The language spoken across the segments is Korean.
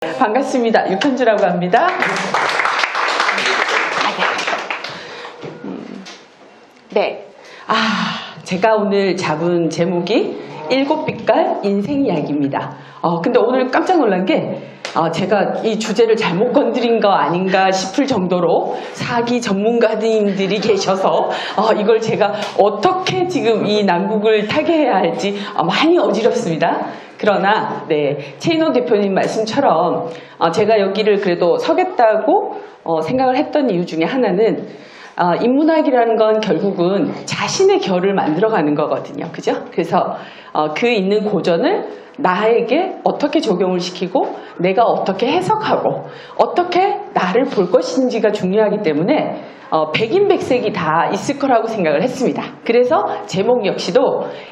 반갑습니다. 육현주라고 합니다. 네. 제가 오늘 잡은 제목이 7빛깔 인생 이야기입니다. 근데 오늘 깜짝 놀란 게 제가 이 주제를 잘못 건드린 거 아닌가 싶을 정도로 사기 전문가님들이 계셔서 이걸 제가 어떻게 지금 이 난국을 타개해야 할지 많이 어지럽습니다. 그러나 최인호 대표님 말씀처럼 제가 여기를 그래도 서겠다고 생각을 했던 이유 중에 하나는 인문학이라는 건 결국은 자신의 결을 만들어가는 거거든요. 그죠? 그래서 그 있는 고전을 나에게 어떻게 적용을 시키고 내가 어떻게 해석하고 어떻게 나를 볼 것인지가 중요하기 때문에 백인백색이 다 있을 거라고 생각을 했습니다. 그래서 제목 역시도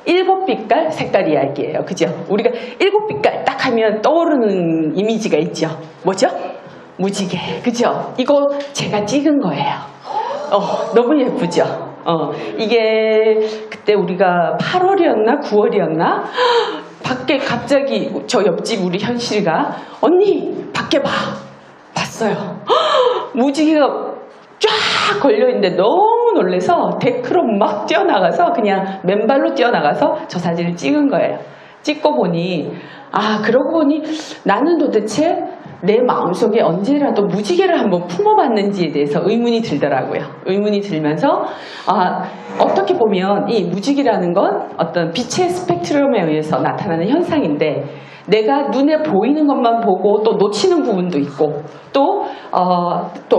7빛깔 색깔 이야기예요. 그죠? 우리가 7빛깔 딱 하면 떠오르는 이미지가 있죠. 뭐죠? 무지개. 그죠? 이거 제가 찍은 거예요. 너무 예쁘죠? 이게 그때 우리가 8월이었나 9월이었나 밖에 갑자기 저 옆집 우리 현실이가 언니 밖에 봤어요. 무지개가 쫙 걸려있는데 너무 놀라서 데크로 막 뛰어나가서 그냥 맨발로 뛰어나가서 저 사진을 찍은 거예요. 찍고 보니 그러고 보니 나는 도대체 내 마음속에 언제라도 무지개를 한번 품어봤는지에 대해서 의문이 들더라고요. 의문이 들면서 어떻게 보면 이 무지개라는 건 어떤 빛의 스펙트럼에 의해서 나타나는 현상인데 내가 눈에 보이는 것만 보고 또 놓치는 부분도 있고 또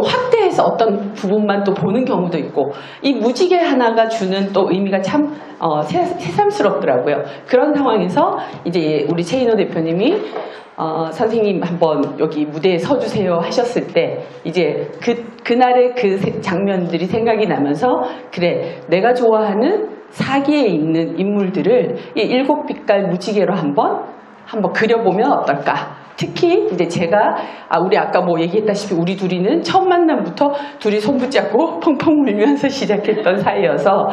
확대해서 어떤 부분만 또 보는 경우도 있고 이 무지개 하나가 주는 또 의미가 참 새삼스럽더라고요. 그런 상황에서 이제 우리 최인호 대표님이 선생님 한번 여기 무대에 서주세요 하셨을 때 이제 그날의 그 장면들이 생각이 나면서 그래 내가 좋아하는 사기에 있는 인물들을 이 7빛깔 무지개로 한번 그려보면 어떨까. 특히 이제 제가 우리 아까 얘기했다시피 우리 둘이는 첫 만남부터 둘이 손 붙잡고 펑펑 울면서 시작했던 사이여서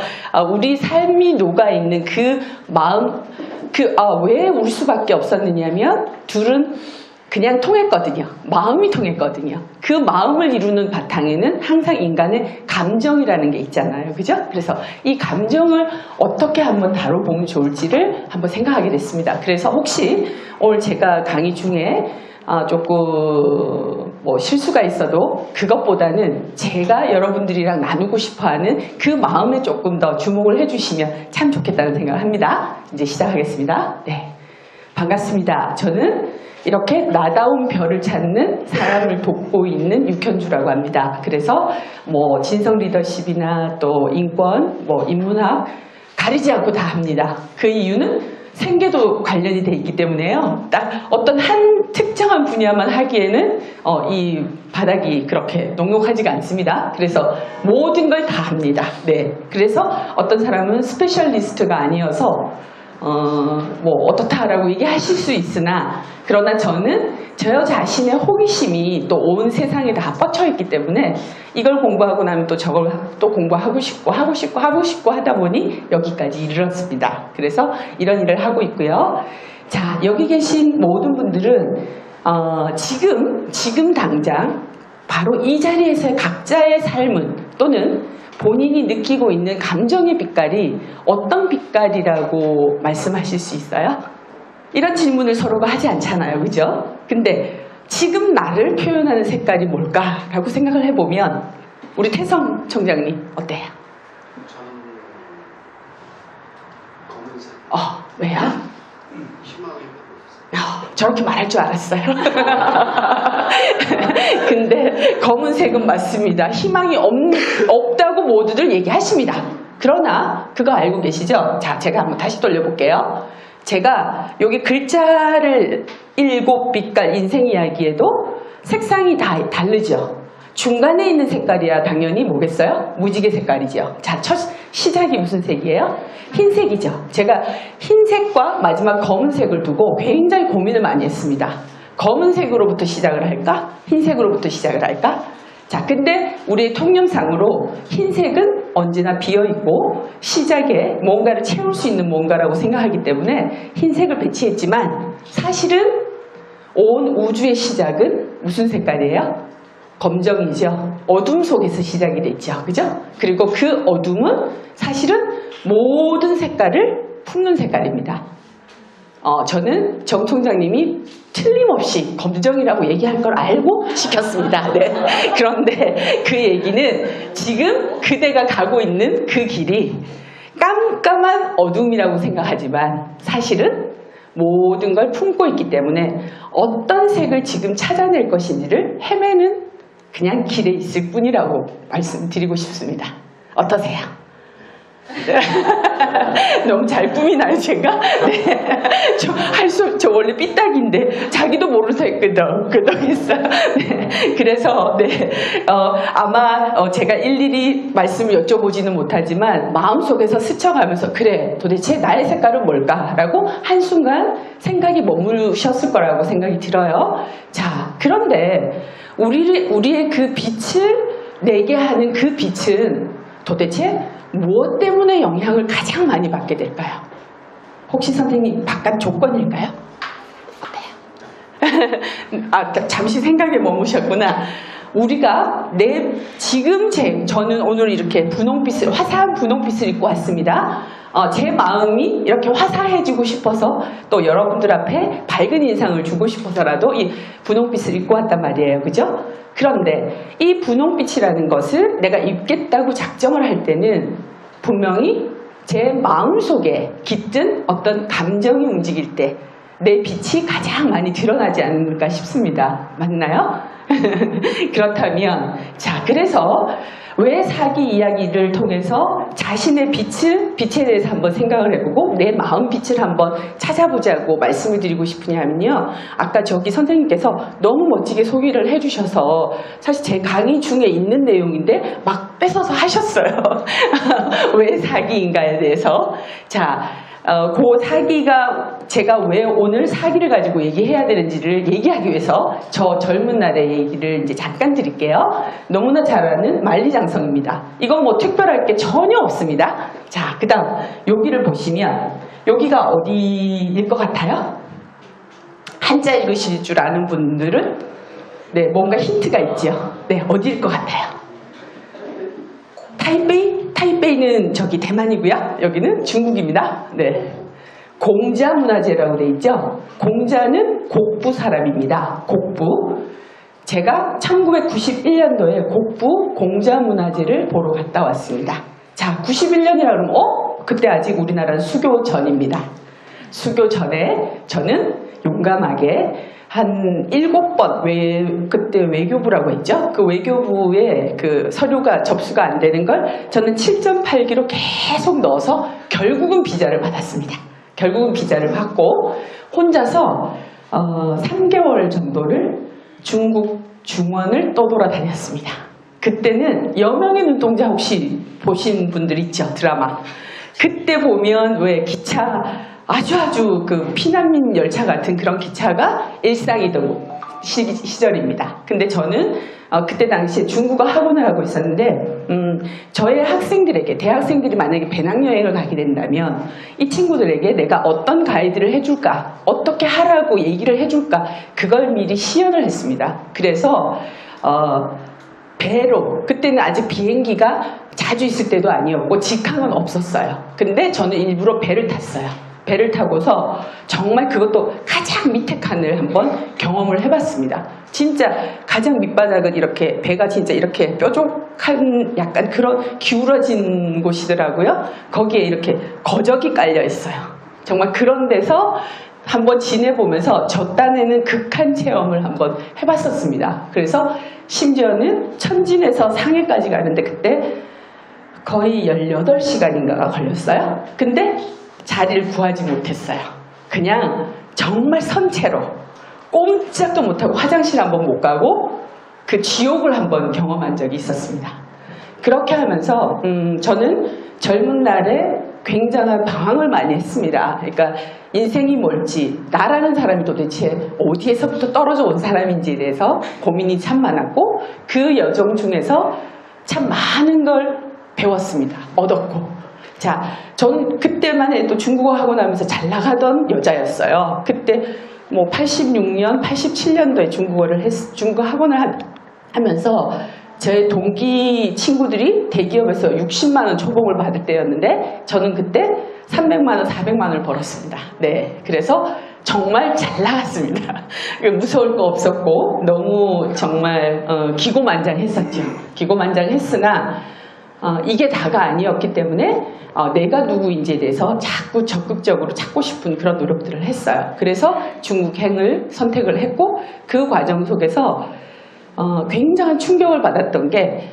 우리 삶이 녹아있는 그 마음 왜 울 수밖에 없었느냐면 둘은 그냥 통했거든요. 마음이 통했거든요. 그 마음을 이루는 바탕에는 항상 인간의 감정이라는 게 있잖아요. 그죠? 그래서 이 감정을 어떻게 한번 다뤄보면 좋을지를 한번 생각하게 됐습니다. 그래서 혹시 오늘 제가 강의 중에 조금 실수가 있어도 그것보다는 제가 여러분들이랑 나누고 싶어하는 그 마음에 조금 더 주목을 해주시면 참 좋겠다는 생각을 합니다. 이제 시작하겠습니다. 네, 반갑습니다. 저는 이렇게 나다운 별을 찾는 사람을 돕고 있는 육현주라고 합니다. 그래서 진성 리더십이나 또 인권, 인문학 가리지 않고 다 합니다. 그 이유는 생계도 관련이 돼 있기 때문에요. 딱 어떤 한 특정한 분야만 하기에는 이 바닥이 그렇게 녹록하지가 않습니다. 그래서 모든 걸 다 합니다. 네, 그래서 어떤 사람은 스페셜리스트가 아니어서 어떻다라고 얘기하실 수 있으나 그러나 저는 저 자신의 호기심이 또 온 세상에 다 뻗쳐 있기 때문에 이걸 공부하고 나면 또 저걸 또 공부하고 싶고 하다 보니 여기까지 이르렀습니다. 그래서 이런 일을 하고 있고요. 자, 여기 계신 모든 분들은 지금 당장 바로 이 자리에서의 각자의 삶은 또는 본인이 느끼고 있는 감정의 빛깔이 어떤 빛깔이라고 말씀하실 수 있어요? 이런 질문을 서로가 하지 않잖아요. 그죠? 근데 지금 나를 표현하는 색깔이 뭘까라고 생각을 해보면 우리 태성 청장님 어때요? 저는 검은색. 왜요? 희망이 저렇게 말할 줄 알았어요. 근데 검은색은 맞습니다. 희망이 없다고 모두들 얘기하십니다. 그러나 그거 알고 계시죠? 자, 제가 한번 다시 돌려볼게요. 제가 여기 글자를 7빛깔 인생 이야기에도 색상이 다 다르죠. 중간에 있는 색깔이야 당연히 뭐겠어요? 무지개 색깔이죠. 자, 첫 시작이 무슨 색이에요? 흰색이죠. 제가 흰색과 마지막 검은색을 두고 굉장히 고민을 많이 했습니다. 검은색으로부터 시작을 할까? 흰색으로부터 시작을 할까? 자, 근데 우리의 통념상으로 흰색은 언제나 비어있고 시작에 뭔가를 채울 수 있는 뭔가라고 생각하기 때문에 흰색을 배치했지만 사실은 온 우주의 시작은 무슨 색깔이에요? 검정이죠. 어둠 속에서 시작이 됐죠. 그죠? 그리고 그 어둠은 사실은 모든 색깔을 품는 색깔입니다. 저는 정 총장님이 틀림없이 검정이라고 얘기할 걸 알고 시켰습니다. 네. 그런데 그 얘기는 지금 그대가 가고 있는 그 길이 깜깜한 어둠이라고 생각하지만 사실은 모든 걸 품고 있기 때문에 어떤 색을 지금 찾아낼 것인지를 헤매는 그냥 길에 있을 뿐이라고 말씀드리고 싶습니다. 어떠세요? 네. 너무 잘 꾸미나요, 제가? 네. 저 원래 삐딱인데, 자기도 모르서 끄덕했어요. 네. 그래서, 네. 아마 제가 일일이 말씀을 여쭤보지는 못하지만, 마음속에서 스쳐가면서, 그래, 도대체 나의 색깔은 뭘까라고 한순간 생각이 머무르셨을 거라고 생각이 들어요. 자, 그런데, 우리의 그 빛을 내게 하는 그 빛은 도대체 무엇 때문에 영향을 가장 많이 받게 될까요? 혹시 선생님 바깥 조건일까요? 어때요? 잠시 생각에 머무셨구나. 우리가 저는 오늘 이렇게 화사한 분홍빛을 입고 왔습니다. 제 마음이 이렇게 화사해지고 싶어서 또 여러분들 앞에 밝은 인상을 주고 싶어서라도 이 분홍빛을 입고 왔단 말이에요. 그죠? 그런데 이 분홍빛이라는 것을 내가 입겠다고 작정을 할 때는 분명히 제 마음속에 깃든 어떤 감정이 움직일 때 내 빛이 가장 많이 드러나지 않을까 싶습니다. 맞나요? 그렇다면 그래서 왜 사기 이야기를 통해서 자신의 빛에 대해서 한번 생각을 해보고 내 마음 빛을 한번 찾아보자고 말씀을 드리고 싶으냐 하면요. 아까 저기 선생님께서 너무 멋지게 소개를 해주셔서 사실 제 강의 중에 있는 내용인데 막 뺏어서 하셨어요. 왜 사기인가에 대해서. 그 사기가 제가 왜 오늘 사기를 가지고 얘기해야 되는지를 얘기하기 위해서 저 젊은 날의 얘기를 이제 잠깐 드릴게요. 너무나 잘 아는 만리장성입니다. 이건 뭐 특별할 게 전혀 없습니다. 그 다음 여기를 보시면 여기가 어디일 것 같아요? 한자 읽으실 줄 아는 분들은 네, 뭔가 힌트가 있죠. 네, 어디일 것 같아요? 타이베이는 저기 대만이고요. 여기는 중국입니다. 네. 공자 문화재라고 돼 있죠. 공자는 곡부 사람입니다. 곡부. 제가 1991년도에 곡부 공자 문화재를 보러 갔다 왔습니다. 91년이라 그러면 그때 아직 우리나라는 수교 전입니다. 수교 전에 저는 용감하게 한 7번 그때 외교부라고 했죠. 그 외교부에 그 서류가 접수가 안 되는 걸 저는 7.8기로 계속 넣어서 결국은 비자를 받았습니다. 결국은 비자를 받고 혼자서 3개월 정도를 중국 중원을 떠돌아다녔습니다. 그때는 여명의 눈동자 혹시 보신 분들 있죠? 드라마. 그때 보면 왜 기차 아주 그 피난민 열차 같은 그런 기차가 일상이던 시절입니다. 근데 저는 그때 당시에 중국어 학원을 하고 있었는데 저의 학생들에게 대학생들이 만약에 배낭여행을 가게 된다면 이 친구들에게 내가 어떤 가이드를 해줄까 어떻게 하라고 얘기를 해줄까 그걸 미리 시연을 했습니다. 그래서 배로 그때는 아직 비행기가 자주 있을 때도 아니었고 직항은 없었어요. 근데 저는 일부러 배를 탔어요. 배를 타고서 정말 그것도 가장 밑에 칸을 한번 경험을 해봤습니다. 진짜 가장 밑바닥은 이렇게 배가 진짜 이렇게 뾰족한 약간 그런 기울어진 곳이더라고요. 거기에 이렇게 거적이 깔려 있어요. 정말 그런 데서 한번 지내보면서 저 딴에는 극한 체험을 한번 해봤었습니다. 그래서 심지어는 천진에서 상해까지 가는데 그때 거의 18시간인가가 걸렸어요. 근데 자리를 구하지 못했어요. 그냥 정말 선체로 꼼짝도 못하고 화장실 한번 못 가고 그 지옥을 한번 경험한 적이 있었습니다. 그렇게 하면서 저는 젊은 날에 굉장한 방황을 많이 했습니다. 그러니까 인생이 뭘지 나라는 사람이 도대체 어디에서부터 떨어져 온 사람인지에 대해서 고민이 참 많았고 그 여정 중에서 참 많은 걸 배웠습니다. 얻었고 저는 그때만 해도 중국어 학원 하면서 잘 나가던 여자였어요. 그때 뭐 86년, 87년도에 중국어 학원을 하면서 제 동기 친구들이 대기업에서 60만 원 초봉을 받을 때였는데 저는 그때 300만 원, 400만 원을 벌었습니다. 네, 그래서 정말 잘 나갔습니다. 무서울 거 없었고 너무 정말 기고만장했었죠. 기고만장했으나 이게 다가 아니었기 때문에 내가 누구인지에 대해서 자꾸 적극적으로 찾고 싶은 그런 노력들을 했어요. 그래서 중국행을 선택을 했고 그 과정 속에서 굉장한 충격을 받았던 게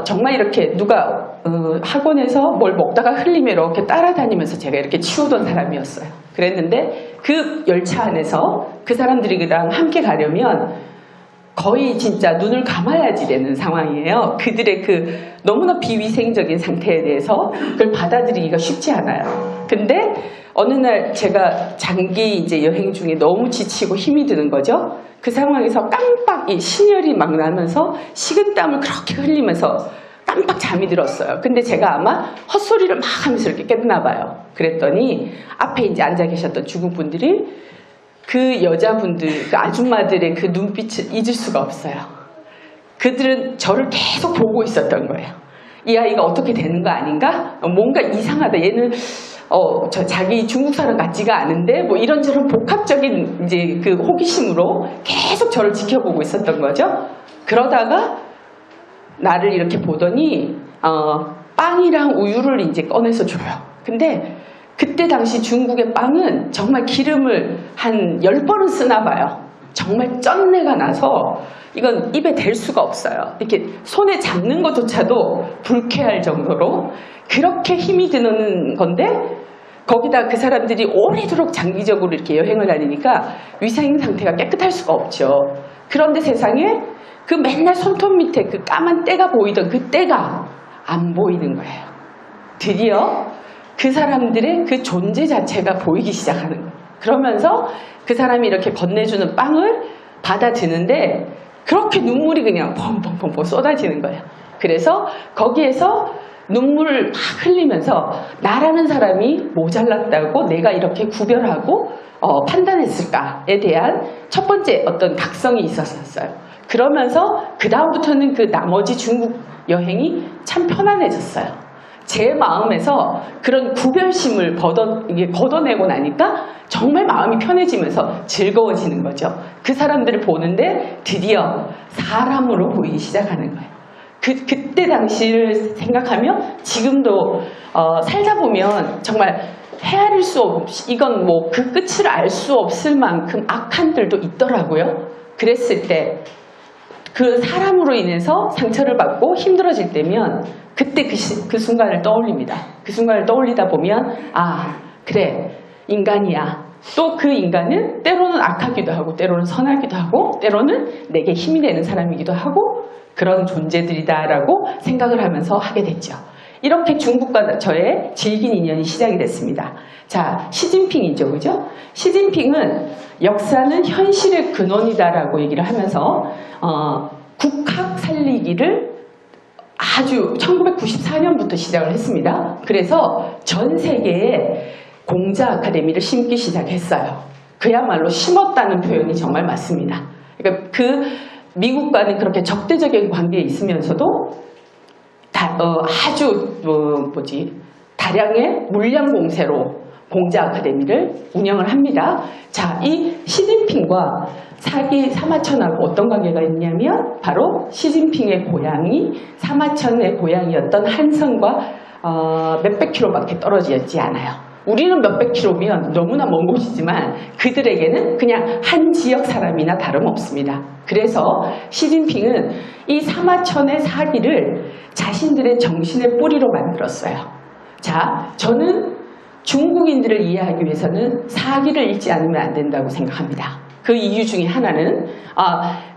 정말 이렇게 누가 학원에서 뭘 먹다가 흘리면 이렇게 따라다니면서 제가 이렇게 치우던 사람이었어요. 그랬는데 그 열차 안에서 그 사람들이랑 함께 가려면 거의 진짜 눈을 감아야지 되는 상황이에요. 그들의 그 너무나 비위생적인 상태에 대해서 그걸 받아들이기가 쉽지 않아요. 근데 어느 날 제가 장기 이제 여행 중에 너무 지치고 힘이 드는 거죠. 그 상황에서 깜빡 이 신혈이 막 나면서 식은땀을 그렇게 흘리면서 깜빡 잠이 들었어요. 근데 제가 아마 헛소리를 막 하면서 이렇게 깼나 봐요. 그랬더니 앞에 이제 앉아 계셨던 중국 분들이 그 여자분들, 그 아줌마들의 그 눈빛을 잊을 수가 없어요. 그들은 저를 계속 보고 있었던 거예요. 이 아이가 어떻게 되는 거 아닌가? 뭔가 이상하다. 얘는 자기 중국 사람 같지가 않은데 뭐 이런저런 복합적인 이제 그 호기심으로 계속 저를 지켜보고 있었던 거죠. 그러다가 나를 이렇게 보더니 빵이랑 우유를 이제 꺼내서 줘요. 근데 그때 당시 중국의 빵은 정말 기름을 한 10번은 쓰나 봐요. 정말 쩐내가 나서 이건 입에 댈 수가 없어요. 이렇게 손에 잡는 것조차도 불쾌할 정도로 그렇게 힘이 드는 건데 거기다 그 사람들이 오래도록 장기적으로 이렇게 여행을 다니니까 위생 상태가 깨끗할 수가 없죠. 그런데 세상에 그 맨날 손톱 밑에 그 까만 때가 보이던 그 때가 안 보이는 거예요. 드디어 그 사람들의 그 존재 자체가 보이기 시작하는 거예요. 그러면서 그 사람이 이렇게 건네주는 빵을 받아드는데 그렇게 눈물이 그냥 펑펑펑펑 쏟아지는 거예요. 그래서 거기에서 눈물을 막 흘리면서 나라는 사람이 모자랐다고 내가 이렇게 구별하고 판단했을까에 대한 첫 번째 어떤 각성이 있었어요. 그러면서 그 다음부터는 그 나머지 중국 여행이 참 편안해졌어요. 제 마음에서 그런 구별심을 걷어내고 나니까 정말 마음이 편해지면서 즐거워지는 거죠. 그 사람들을 보는데 드디어 사람으로 보이기 시작하는 거예요. 그때 당시를 생각하면 지금도 살다 보면 정말 헤아릴 수 이건 뭐 그 끝을 알 수 없을 만큼 악한 들도 있더라고요. 그랬을 때 그 사람으로 인해서 상처를 받고 힘들어질 때면 그때 그 순간을 떠올립니다. 그 순간을 떠올리다 보면 아 그래 인간이야. 또 그 인간은 때로는 악하기도 하고 때로는 선하기도 하고 때로는 내게 힘이 되는 사람이기도 하고 그런 존재들이다라고 생각을 하면서 하게 됐죠. 이렇게 중국과 저의 질긴 인연이 시작이 됐습니다. 자, 시진핑이죠, 그죠? 시진핑은 역사는 현실의 근원이다라고 얘기를 하면서 국학 살리기를 아주 1994년부터 시작을 했습니다. 그래서 전 세계에 공자 아카데미를 심기 시작했어요. 그야말로 심었다는 표현이 정말 맞습니다. 그러니까 그 미국과는 그렇게 적대적인 관계에 있으면서도 아주 다량의 물량 공세로 공자 아카데미를 운영을 합니다. 자, 이 시진핑과 사기 사마천하고 어떤 관계가 있냐면 바로 시진핑의 고향이 사마천의 고향이었던 한성과 몇백 킬로밖에 떨어져 있지 않아요. 우리는 몇백 킬로면 너무나 먼 곳이지만 그들에게는 그냥 한 지역 사람이나 다름없습니다. 그래서 시진핑은 이 사마천의 사기를 자신들의 정신의 뿌리로 만들었어요. 자, 저는 중국인들을 이해하기 위해서는 사기를 읽지 않으면 안 된다고 생각합니다. 그 이유 중에 하나는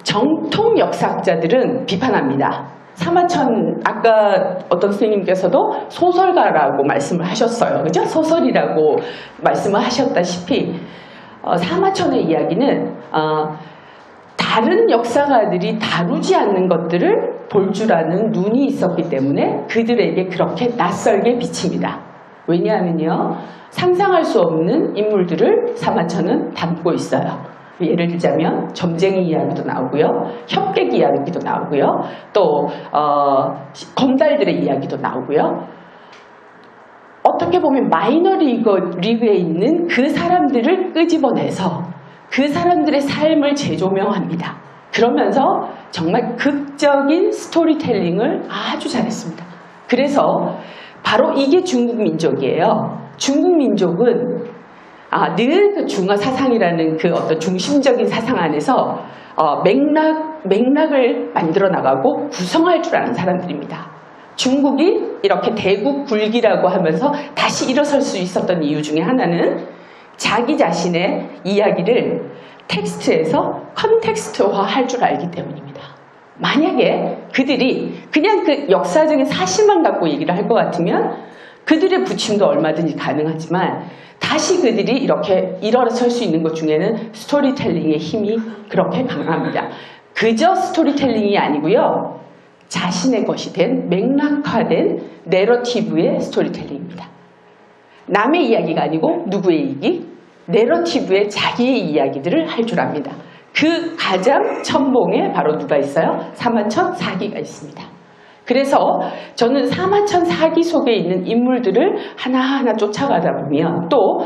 정통 역사학자들은 비판합니다. 사마천 아까 어떤 선생님께서도 소설가라고 말씀을 하셨어요. 그죠? 소설이라고 말씀을 하셨다시피 사마천의 이야기는 다른 역사가들이 다루지 않는 것들을 볼 줄 아는 눈이 있었기 때문에 그들에게 그렇게 낯설게 비칩니다. 왜냐하면요, 상상할 수 없는 인물들을 사마천은 담고 있어요. 예를 들자면 점쟁이 이야기도 나오고요, 협객 이야기도 나오고요, 또 건달들의 이야기도 나오고요. 어떻게 보면 리그에 있는 그 사람들을 끄집어내서 그 사람들의 삶을 재조명합니다. 그러면서 정말 극적인 스토리텔링을 아주 잘했습니다. 그래서 바로 이게 중국 민족이에요. 중국 민족은 늘 그 중화 사상이라는 그 어떤 중심적인 사상 안에서 맥락을 만들어 나가고 구성할 줄 아는 사람들입니다. 중국이 이렇게 대국 굴기라고 하면서 다시 일어설 수 있었던 이유 중에 하나는 자기 자신의 이야기를 텍스트에서 컨텍스트화 할 줄 알기 때문입니다. 만약에 그들이 그냥 그 역사적인 사실만 갖고 얘기를 할 것 같으면 그들의 부침도 얼마든지 가능하지만 다시 그들이 이렇게 일어설 수 있는 것 중에는 스토리텔링의 힘이 그렇게 강합니다. 그저 스토리텔링이 아니고요, 자신의 것이 된 맥락화된 내러티브의 스토리텔링입니다. 남의 이야기가 아니고 누구의 얘기? 내러티브의 자기의 이야기들을 할 줄 압니다. 그 가장 첨봉에 바로 누가 있어요? 사마천 사기가 있습니다. 그래서 저는 사마천 사기 속에 있는 인물들을 하나하나 쫓아가다 보면, 또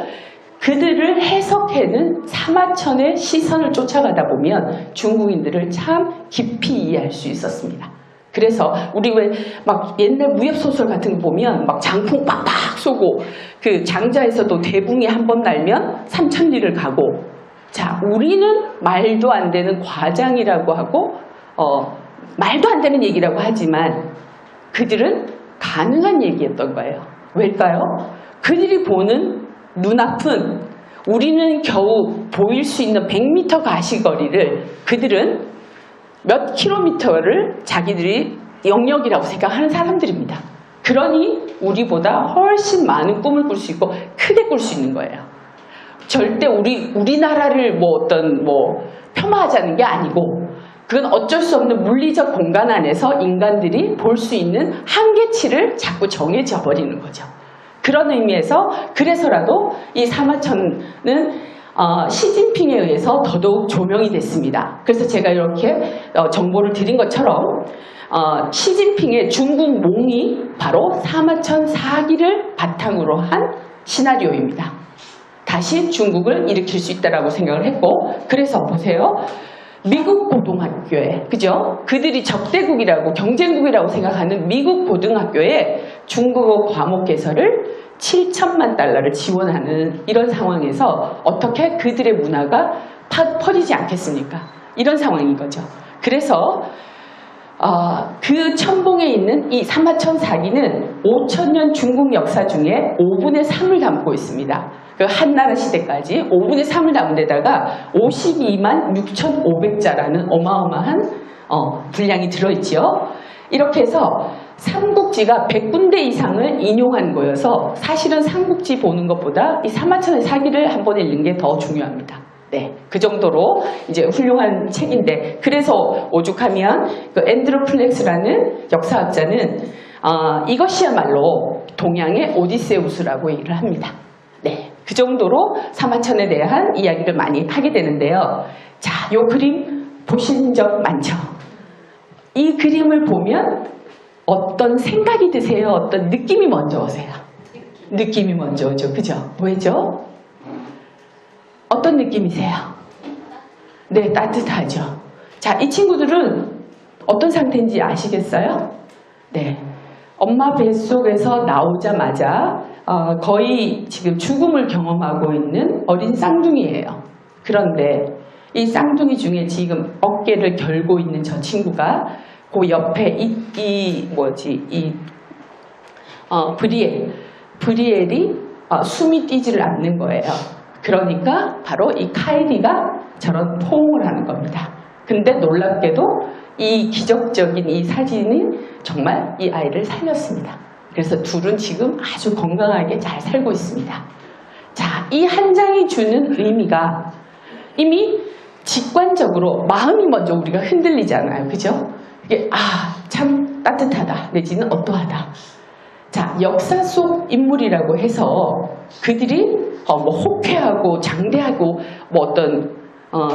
그들을 해석해는 사마천의 시선을 쫓아가다 보면 중국인들을 참 깊이 이해할 수 있었습니다. 그래서 우리 왜 막 옛날 무협소설 같은 거 보면 막 장풍 빡빡 쏘고 그 장자에서도 대붕이 한 번 날면 삼천리를 가고, 자, 우리는 말도 안 되는 과장이라고 하고 말도 안 되는 얘기라고 하지만 그들은 가능한 얘기였던 거예요. 왜일까요? 그들이 보는 눈앞은 우리는 겨우 보일 수 있는 100m 가시거리를 그들은 몇 킬로미터를 자기들이 영역이라고 생각하는 사람들입니다. 그러니 우리보다 훨씬 많은 꿈을 꿀 수 있고 크게 꿀 수 있는 거예요. 절대 우리나라를 폄하하자는 게 아니고, 그건 어쩔 수 없는 물리적 공간 안에서 인간들이 볼 수 있는 한계치를 자꾸 정해져 버리는 거죠. 그런 의미에서 그래서라도 이 사마천은 시진핑에 의해서 더더욱 조명이 됐습니다. 그래서 제가 이렇게 정보를 드린 것처럼 시진핑의 중국 몽이 바로 사마천 사기를 바탕으로 한 시나리오입니다. 다시 중국을 일으킬 수 있다라고 생각을 했고, 그래서 보세요. 미국 고등학교에, 그죠? 그들이 적대국이라고, 경쟁국이라고 생각하는 미국 고등학교에 중국어 과목 개설을 7천만 달러를 지원하는 이런 상황에서 어떻게 그들의 문화가 퍼지지 않겠습니까? 이런 상황인 거죠. 그래서 그 첨봉에 있는 이 사마천 사기는 5천년 중국 역사 중에 5분의 3을 담고 있습니다. 그 한나라 시대까지 5분의 3을 담은 데다가 52만 6,500자라는 어마어마한 분량이 들어있지요. 이렇게 해서 삼국지가 100군데 이상을 인용한 거여서 사실은 삼국지 보는 것보다 이 사마천의 사기를 한 번에 읽는 게 더 중요합니다. 네, 그 정도로 이제 훌륭한 책인데, 그래서 오죽하면 그 앤드루 플렉스라는 역사학자는 이것이야말로 동양의 오디세우스라고 얘기를 합니다. 네, 그 정도로 사마천에 대한 이야기를 많이 하게 되는데요. 자, 요 그림 보신 적 많죠? 이 그림을 보면 어떤 생각이 드세요? 어떤 느낌이 먼저 오세요? 느낌이 먼저 오죠. 그죠? 왜죠? 어떤 느낌이세요? 네, 따뜻하죠. 자, 이 친구들은 어떤 상태인지 아시겠어요? 네, 엄마 뱃속에서 나오자마자 거의 지금 죽음을 경험하고 있는 어린 쌍둥이에요. 그런데 이 쌍둥이 중에 지금 어깨를 결고 있는 저 친구가 그 옆에 브리엘이 숨이 뛰지를 않는 거예요. 그러니까 바로 이 카이리가 저런 포옹을 하는 겁니다. 근데 놀랍게도 이 기적적인 이 사진이 정말 이 아이를 살렸습니다. 그래서 둘은 지금 아주 건강하게 잘 살고 있습니다. 자, 이 한 장이 주는 의미가 이미 직관적으로 마음이 먼저 우리가 흔들리잖아요. 그죠? 이게 참 따뜻하다 내지는 어떠하다. 자, 역사 속 인물이라고 해서 그들이 호쾌하고 장대하고 어떤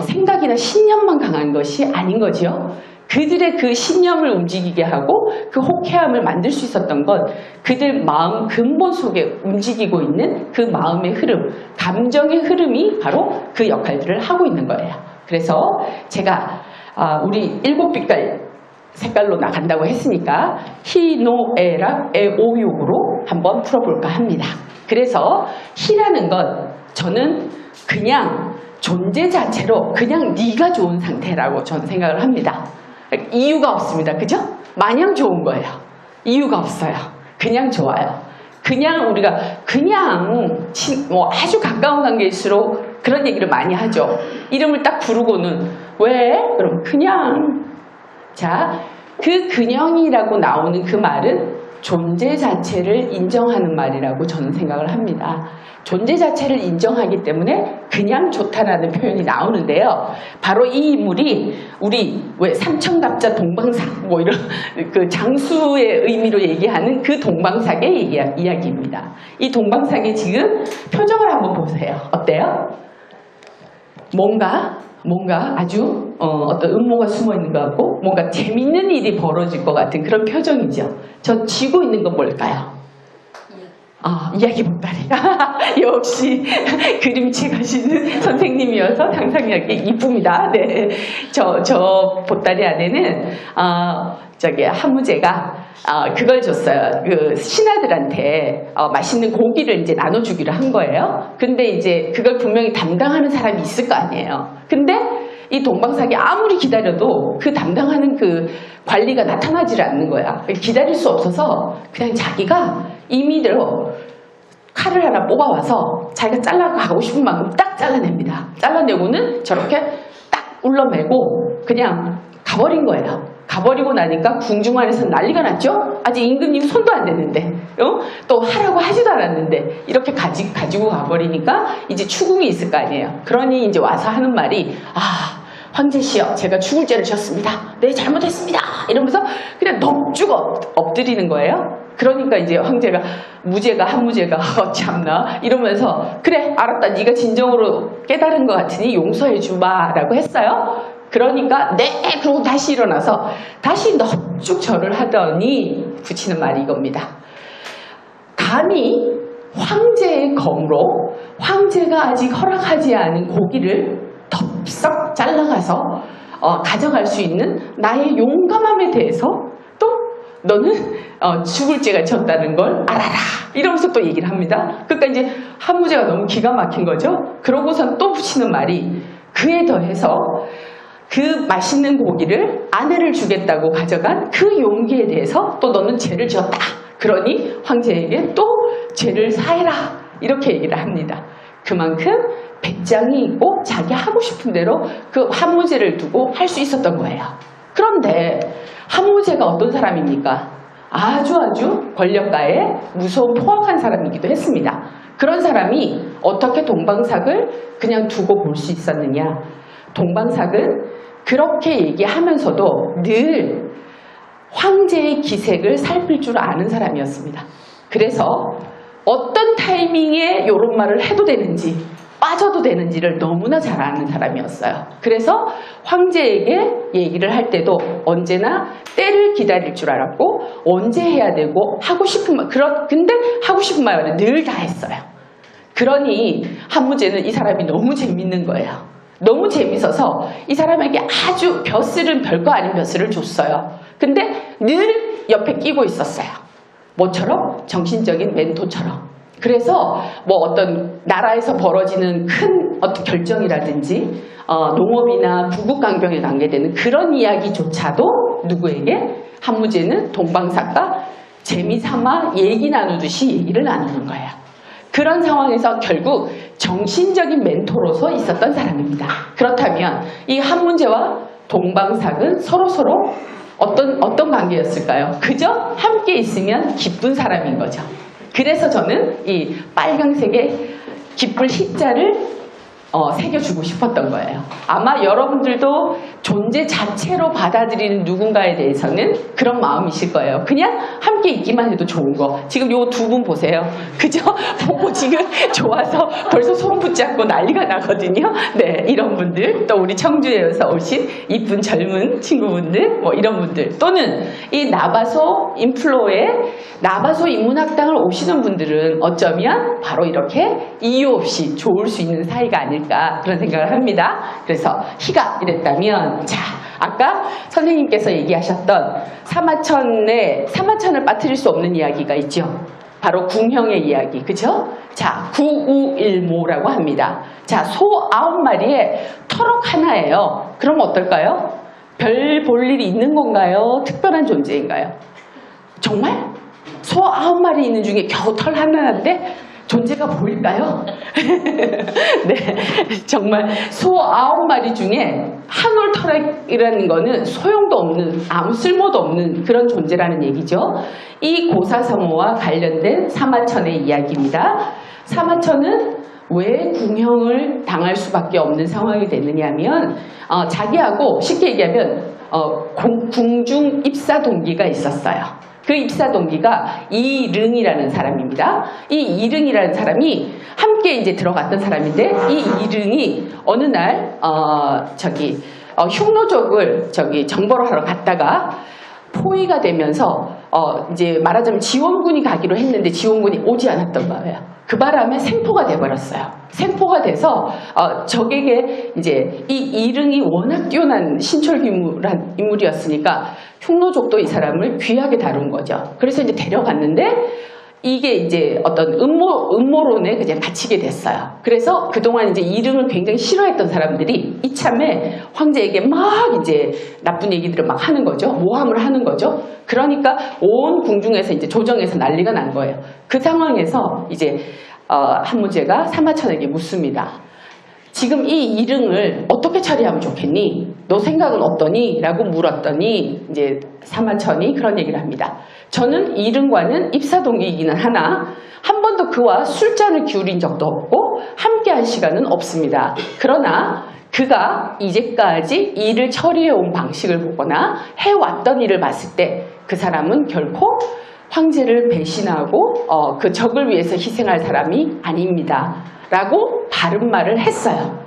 생각이나 신념만 강한 것이 아닌 거죠. 그들의 그 신념을 움직이게 하고 그 호쾌함을 만들 수 있었던 건 그들 마음 근본 속에 움직이고 있는 그 마음의 흐름, 감정의 흐름이 바로 그 역할들을 하고 있는 거예요. 그래서 제가 우리 7빛깔 색깔로 나간다고 했으니까 희노애락 애오욕으로 한번 풀어볼까 합니다. 그래서 희라는 건 저는 그냥 존재 자체로 그냥 네가 좋은 상태라고 저는 생각을 합니다. 이유가 없습니다. 그죠? 마냥 좋은 거예요. 이유가 없어요. 그냥 좋아요. 그냥 우리가 그냥 뭐 아주 가까운 관계일수록 그런 얘기를 많이 하죠. 이름을 딱 부르고는 왜? 그럼 그냥. 자, 그 그냥이라고 나오는 그 말은 존재 자체를 인정하는 말이라고 저는 생각을 합니다. 존재 자체를 인정하기 때문에 그냥 좋다라는 표현이 나오는데요. 바로 이 인물이 우리 왜 삼천갑자 동방삭 뭐 이런 그 장수의 의미로 얘기하는 그 동방삭의 이야기입니다. 이 동방삭의 지금 표정을 한번 보세요. 어때요? 뭔가 아주 어떤 음모가 숨어 있는 것 같고 뭔가 재밌는 일이 벌어질 것 같은 그런 표정이죠. 저 쥐고 있는 건 뭘까요? 이야기 보따리. 역시 그림책 하시는 선생님이어서 상상력이 이쁩니다. 네, 저 보따리 안에는 한무제가 그걸 줬어요. 그 신하들한테 맛있는 고기를 이제 나눠주기로 한 거예요. 근데 이제 그걸 분명히 담당하는 사람이 있을 거 아니에요. 근데 이 동방삭이 아무리 기다려도 그 담당하는 그 관리가 나타나질 않는 거야. 기다릴 수 없어서 그냥 자기가 임의대로 칼을 하나 뽑아와서 자기가 잘라가고 싶은 만큼 딱 잘라냅니다. 잘라내고는 저렇게 딱 울러매고 그냥 가버린 거예요. 가버리고 나니까 궁중안에서 난리가 났죠? 아직 임금님 손도 안 댔는데, 또 하라고 하지도 않았는데, 이렇게 가지고 가버리니까 이제 추궁이 있을 거 아니에요. 그러니 이제 와서 하는 말이, 황제시여, 제가 죽을 죄를 지었습니다. 네, 잘못했습니다. 이러면서 그냥 넙죽 엎드리는 거예요. 그러니까 이제 황제가, 한무제가, 참나, 이러면서, 그래, 알았다. 네가 진정으로 깨달은 것 같으니 용서해주마. 라고 했어요. 그러니까, 네! 그러고 다시 일어나서, 다시 넙죽 절을 하더니, 붙이는 말이 이겁니다. 감히 황제의 검으로, 황제가 아직 허락하지 않은 고기를 덥석 잘라가서 가져갈 수 있는 나의 용감함에 대해서 또 너는 죽을 죄가 졌다는 걸 알아라 이러면서 또 얘기를 합니다. 그러니까 이제 한무제가 너무 기가 막힌 거죠. 그러고선 또 붙이는 말이 그에 더해서 그 맛있는 고기를 아내를 주겠다고 가져간 그 용기에 대해서 또 너는 죄를 지었다. 그러니 황제에게 또 죄를 사해라 이렇게 얘기를 합니다. 그만큼 배짱이 있고 자기 하고 싶은 대로 그 한무제를 두고 할 수 있었던 거예요. 그런데 한무제가 어떤 사람입니까? 아주 권력가에 무서운 포악한 사람이기도 했습니다. 그런 사람이 어떻게 동방삭을 그냥 두고 볼 수 있었느냐? 동방삭은 그렇게 얘기하면서도 늘 황제의 기색을 살필 줄 아는 사람이었습니다. 그래서 어떤 타이밍에 이런 말을 해도 되는지 빠져도 되는지를 너무나 잘 아는 사람이었어요. 그래서 황제에게 얘기를 할 때도 언제나 때를 기다릴 줄 알았고 언제 해야 되고 하고 싶은 말 근데 하고 싶은 말을 늘 다 했어요. 그러니 한무제는 이 사람이 너무 재밌는 거예요. 너무 재밌어서 이 사람에게 아주 벼슬은 별거 아닌 벼슬을 줬어요. 근데 늘 옆에 끼고 있었어요. 뭐처럼? 정신적인 멘토처럼. 그래서 뭐 어떤 나라에서 벌어지는 큰 어떤 결정이라든지 농업이나 부국강병에 관계되는 그런 이야기조차도 누구에게? 한무제는 동방삭과 재미삼아 얘기 나누듯이 얘기를 나누는 거예요. 그런 상황에서 결국 정신적인 멘토로서 있었던 사람입니다. 그렇다면 이 한무제와 동방삭은 서로서로 어떤 관계였을까요? 그저 함께 있으면 기쁜 사람인 거죠. 그래서 저는 이 빨강색의 기쁠 희자를 새겨주고 싶었던 거예요. 아마 여러분들도 존재 자체로 받아들이는 누군가에 대해서는 그런 마음이실 거예요. 그냥 함께 있기만 해도 좋은 거. 지금 요 두 분 보세요. 그죠? 보고 지금 좋아서 벌써 손 붙잡고 난리가 나거든요. 네, 이런 분들. 또 우리 청주에서 오신 이쁜 젊은 친구분들, 뭐 이런 분들. 또는 이 나바소 인플로에 나바소 인문학당을 오시는 분들은 어쩌면 바로 이렇게 이유 없이 좋을 수 있는 사이가 아닐까 그런 생각을 합니다. 그래서 희가 이랬다면, 자, 아까 선생님께서 얘기하셨던 사마천을 빠뜨릴 수 없는 이야기가 있죠. 바로 궁형의 이야기, 그죠? 자, 구우일모라고 합니다. 자, 소 9마리에 터럭 하나예요. 그럼 어떨까요? 별 볼 일이 있는 건가요? 특별한 존재인가요? 정말? 소 9마리 있는 중에 겨우 털 하나인데 존재가 보일까요? 네, 정말 소 9마리 중에 한 올 터럭이라는 거는 소용도 없는, 아무 쓸모도 없는 그런 존재라는 얘기죠. 이 고사성어와 관련된 사마천의 이야기입니다. 사마천은 왜 궁형을 당할 수밖에 없는 상황이 됐느냐면 자기하고 쉽게 얘기하면 궁중 입사 동기가 있었어요. 그 입사 동기가 이릉이라는 사람입니다. 이 이릉이라는 사람이 함께 이제 들어갔던 사람인데, 이 이릉이 어느 날 흉노족을 정벌을 하러 갔다가 포위가 되면서 이제 말하자면 지원군이 가기로 했는데 지원군이 오지 않았던 거예요. 그 바람에 생포가 돼버렸어요. 생포가 돼서 적에게 이제 이 이릉이 워낙 뛰어난 신철기물한 인물이었으니까 흉노족도 이 사람을 귀하게 다룬 거죠. 그래서 이제 데려갔는데 이게 이제 어떤 음모론에 그냥 갇히게 됐어요. 그래서 그동안 이제 이릉을 굉장히 싫어했던 사람들이 이참에 황제에게 막 이제 나쁜 얘기들을 막 하는 거죠. 모함을 하는 거죠. 그러니까 온 궁중에서 이제 조정에서 난리가 난 거예요. 그 상황에서 이제 한무제가 사마천에게 묻습니다. 지금 이 이릉을 어떻게 처리하면 좋겠니? 너 생각은 어떠니? 라고 물었더니 이제 사마천이 그런 얘기를 합니다. 저는 이릉과는 입사동기이기는 하나 한 번도 그와 술잔을 기울인 적도 없고 함께한 시간은 없습니다. 그러나 그가 이제까지 일을 처리해온 방식을 보거나 해왔던 일을 봤을 때 그 사람은 결코 황제를 배신하고 그 적을 위해서 희생할 사람이 아닙니다. 라고 바른 말을 했어요.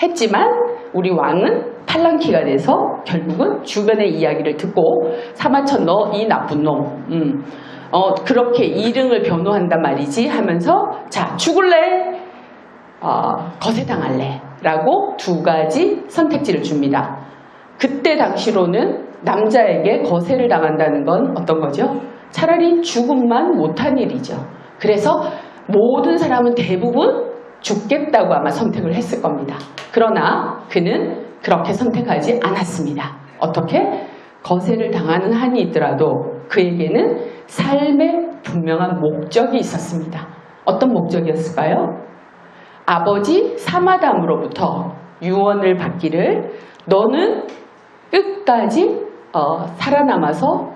했지만 우리 왕은 팔랑키가 돼서 결국은 주변의 이야기를 듣고 사마천 너 이 나쁜 놈 그렇게 이릉을 변호한단 말이지 하면서 자 죽을래? 거세당할래? 라고 두 가지 선택지를 줍니다. 그때 당시로는 남자에게 거세를 당한다는 건 어떤 거죠? 차라리 죽음만 못한 일이죠. 그래서 모든 사람은 대부분 죽겠다고 아마 선택을 했을 겁니다. 그러나 그는 그렇게 선택하지 않았습니다. 어떻게? 거세를 당하는 한이 있더라도 그에게는 삶의 분명한 목적이 있었습니다. 어떤 목적이었을까요? 아버지 사마담으로부터 유언을 받기를 너는 끝까지 살아남아서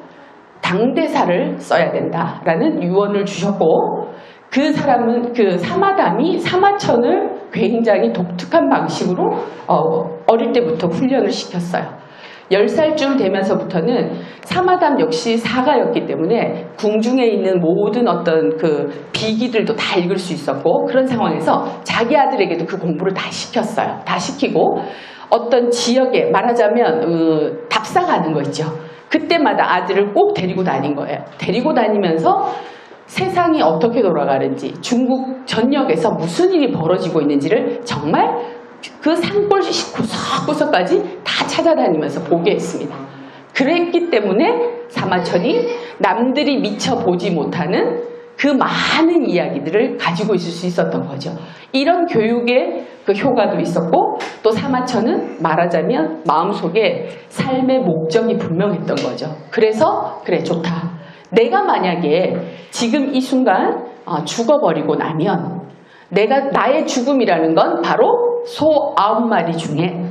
당대사를 써야 된다라는 유언을 주셨고, 그 사람은 그 사마담이 사마천을 굉장히 독특한 방식으로 어릴 때부터 훈련을 시켰어요. 10살쯤 되면서부터는 사마담 역시 사가였기 때문에 궁중에 있는 모든 어떤 그 비기들도 다 읽을 수 있었고, 그런 상황에서 자기 아들에게도 그 공부를 다 시켰어요. 다 시키고 어떤 지역에 말하자면 답사 가는 거 있죠. 그때마다 아들을 꼭 데리고 다닌 거예요. 데리고 다니면서 세상이 어떻게 돌아가는지, 중국 전역에서 무슨 일이 벌어지고 있는지를 정말 그 산골 구석구석까지 다 찾아다니면서 보게 했습니다. 그랬기 때문에 사마천이 남들이 미처 보지 못하는 그 많은 이야기들을 가지고 있을 수 있었던 거죠. 이런 교육의 그 효과도 있었고, 또 사마천은 말하자면 마음속에 삶의 목적이 분명했던 거죠. 그래서 그래 좋다. 내가 만약에 지금 이 순간 죽어버리고 나면 나의 죽음이라는 건 바로 소 9마리 중에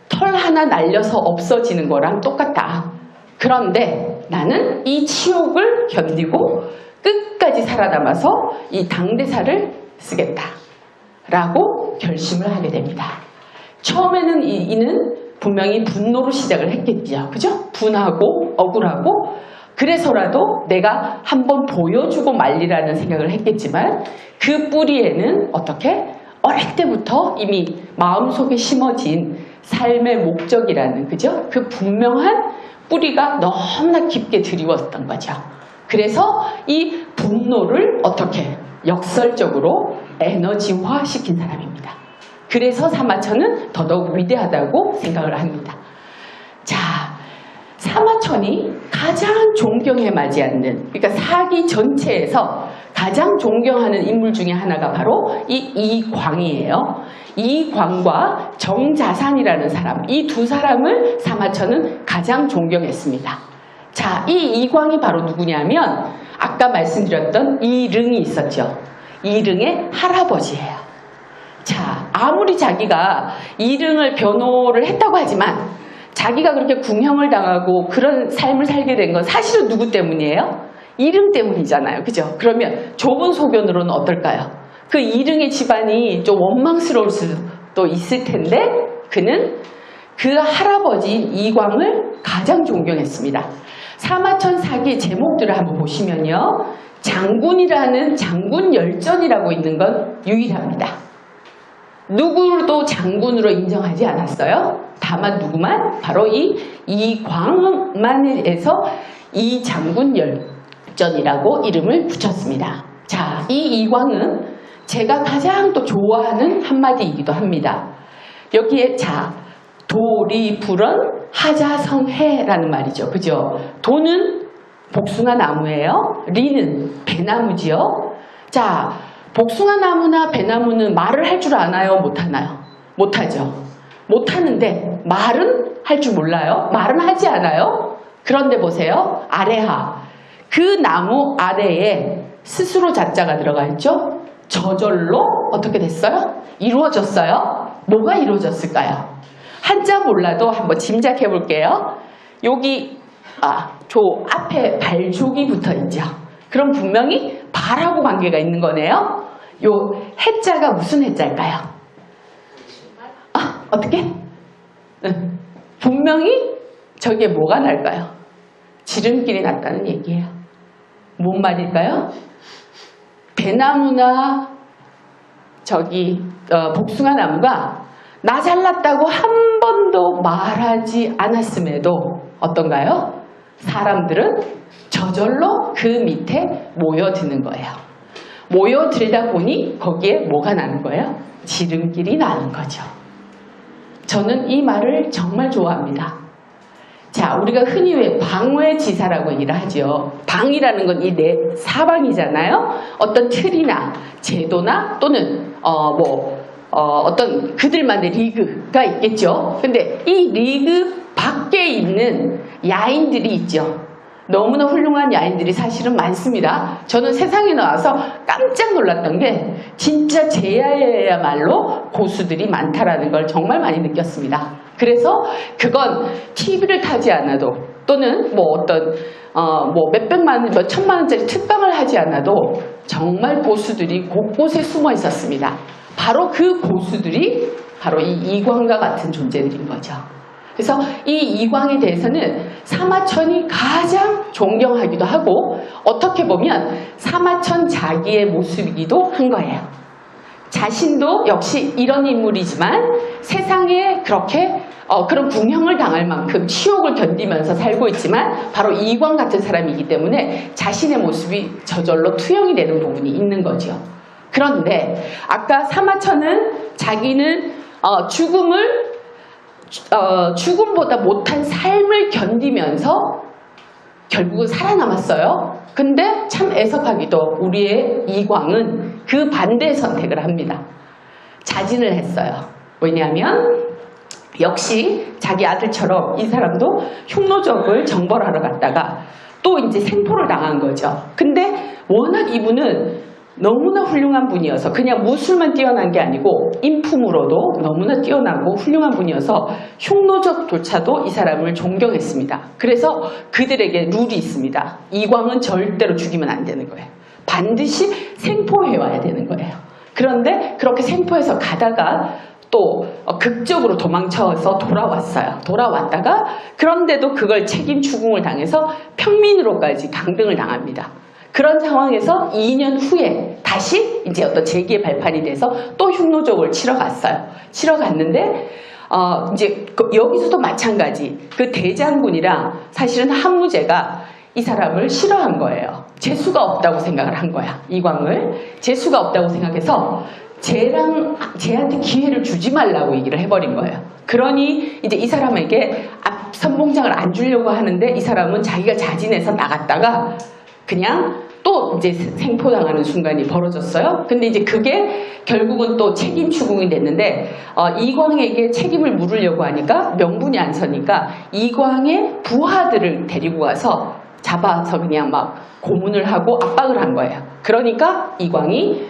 털 하나 날려서 없어지는 거랑 똑같다. 그런데 나는 이 치욕을 견디고 끝까지 살아남아서 이 당대사를 쓰겠다. 라고 결심을 하게 됩니다. 처음에는 이는 분명히 분노로 시작을 했겠죠. 그죠? 분하고 억울하고 그래서라도 내가 한번 보여주고 말리라는 생각을 했겠지만 그 뿌리에는 어떻게? 어릴 때부터 이미 마음속에 심어진 삶의 목적이라는 그죠? 그 분명한 뿌리가 너무나 깊게 드리웠던 거죠. 그래서 이 분노를 어떻게? 역설적으로 에너지화 시킨 사람입니다. 그래서 사마천은 더더욱 위대하다고 생각을 합니다. 자, 사마천이 가장 존경에 맞지 않는, 그러니까 사기 전체에서 가장 존경하는 인물 중에 하나가 바로 이광이에요. 이광과 정자산이라는 사람, 이 두 사람을 사마천은 가장 존경했습니다. 자, 이 이광이 바로 누구냐면 아까 말씀드렸던 이릉이 있었죠. 이릉의 할아버지예요. 자, 아무리 자기가 이릉을 변호를 했다고 하지만 자기가 그렇게 궁형을 당하고 그런 삶을 살게 된 건 사실은 누구 때문이에요? 이릉 때문이잖아요. 그죠? 그러면 좁은 소견으로는 어떨까요? 그 이릉의 집안이 좀 원망스러울 수도 있을 텐데 그는 그 할아버지인 이광을 가장 존경했습니다. 사마천 사기의 제목들을 한번 보시면요. 장군이라는 장군 열전이라고 있는 건 유일합니다. 누구도 장군으로 인정하지 않았어요. 다만 누구만? 바로 이광만에서 이 장군 열전이라고 이름을 붙였습니다. 자, 이 이광은 제가 가장 또 좋아하는 한마디이기도 합니다. 여기에 자, 도리불언 하자성해라는 말이죠. 그죠? 도는 복숭아 나무예요. 리는 배나무지요. 자, 복숭아 나무나 배나무는 말을 할 줄 아나요? 못하나요? 못하죠. 못하는데 말은 할 줄 몰라요? 말은 하지 않아요? 그런데 보세요. 아래하. 그 나무 아래에 스스로 자자가 들어가 있죠? 저절로 어떻게 됐어요? 이루어졌어요? 뭐가 이루어졌을까요? 한자 몰라도 한번 짐작해 볼게요. 여기 저 앞에 발족이 붙어 있죠. 그럼 분명히 발하고 관계가 있는 거네요. 요 해자가 무슨 해자일까요? 어떻게? 분명히 저게 뭐가 날까요? 지름길이 났다는 얘기예요. 뭔 말일까요? 배나무나 복숭아 나무가 나 잘났다고 한 번도 말하지 않았음에도 어떤가요? 사람들은 저절로 그 밑에 모여드는 거예요. 모여들다 보니 거기에 뭐가 나는 거예요? 지름길이 나는 거죠. 저는 이 말을 정말 좋아합니다. 자, 우리가 흔히 왜 방외지사라고 얘기를 하죠. 방이라는 건 이 사방이잖아요. 어떤 틀이나 제도나 또는 어떤 그들만의 리그가 있겠죠. 근데 이 리그 밖에 있는 야인들이 있죠. 너무나 훌륭한 야인들이 사실은 많습니다. 저는 세상에 나와서 깜짝 놀랐던 게 진짜 제야야말로 고수들이 많다라는 걸 정말 많이 느꼈습니다. 그래서 그건 TV를 타지 않아도 또는 몇백만 원, 몇천만 원짜리 특강을 하지 않아도 정말 고수들이 곳곳에 숨어 있었습니다. 바로 그 고수들이 바로 이 이광과 같은 존재들인 거죠. 그래서 이 이광에 대해서는 사마천이 가장 존경하기도 하고 어떻게 보면 사마천 자기의 모습이기도 한 거예요. 자신도 역시 이런 인물이지만 세상에 그렇게 그런 궁형을 당할 만큼 치욕을 견디면서 살고 있지만 바로 이광 같은 사람이기 때문에 자신의 모습이 저절로 투영이 되는 부분이 있는 거죠. 그런데 아까 사마천은 자기는 죽음보다 못한 삶을 견디면서 결국은 살아남았어요. 근데 참 애석하기도 우리의 이광은 그 반대의 선택을 합니다. 자진을 했어요. 왜냐하면 역시 자기 아들처럼 이 사람도 흉노적을 정벌하러 갔다가 또 이제 생포를 당한 거죠. 근데 워낙 이분은 너무나 훌륭한 분이어서 그냥 무술만 뛰어난 게 아니고 인품으로도 너무나 뛰어나고 훌륭한 분이어서 흉노적조차도 이 사람을 존경했습니다. 그래서 그들에게 룰이 있습니다. 이광은 절대로 죽이면 안 되는 거예요. 반드시 생포해와야 되는 거예요. 그런데 그렇게 생포해서 가다가 또 극적으로 도망쳐서 돌아왔어요. 돌아왔다가 그런데도 그걸 책임 추궁을 당해서 평민으로까지 강등을 당합니다. 그런 상황에서 2년 후에 다시 이제 어떤 재기의 발판이 돼서 또 흉노족을 치러 갔어요. 치러 갔는데 이제 여기서도 마찬가지. 그 대장군이랑 사실은 한무제가 이 사람을 싫어한 거예요. 재수가 없다고 생각을 한 거야. 이광을 재수가 없다고 생각해서 쟤한테 기회를 주지 말라고 얘기를 해버린 거예요. 그러니 이제 이 사람에게 앞 선봉장을 안 주려고 하는데 이 사람은 자기가 자진해서 나갔다가 그냥 또 이제 생포당하는 순간이 벌어졌어요. 근데 이제 그게 결국은 또 책임 추궁이 됐는데 이광에게 책임을 물으려고 하니까 명분이 안 서니까 이광의 부하들을 데리고 가서 잡아서 그냥 막 고문을 하고 압박을 한 거예요. 그러니까 이광이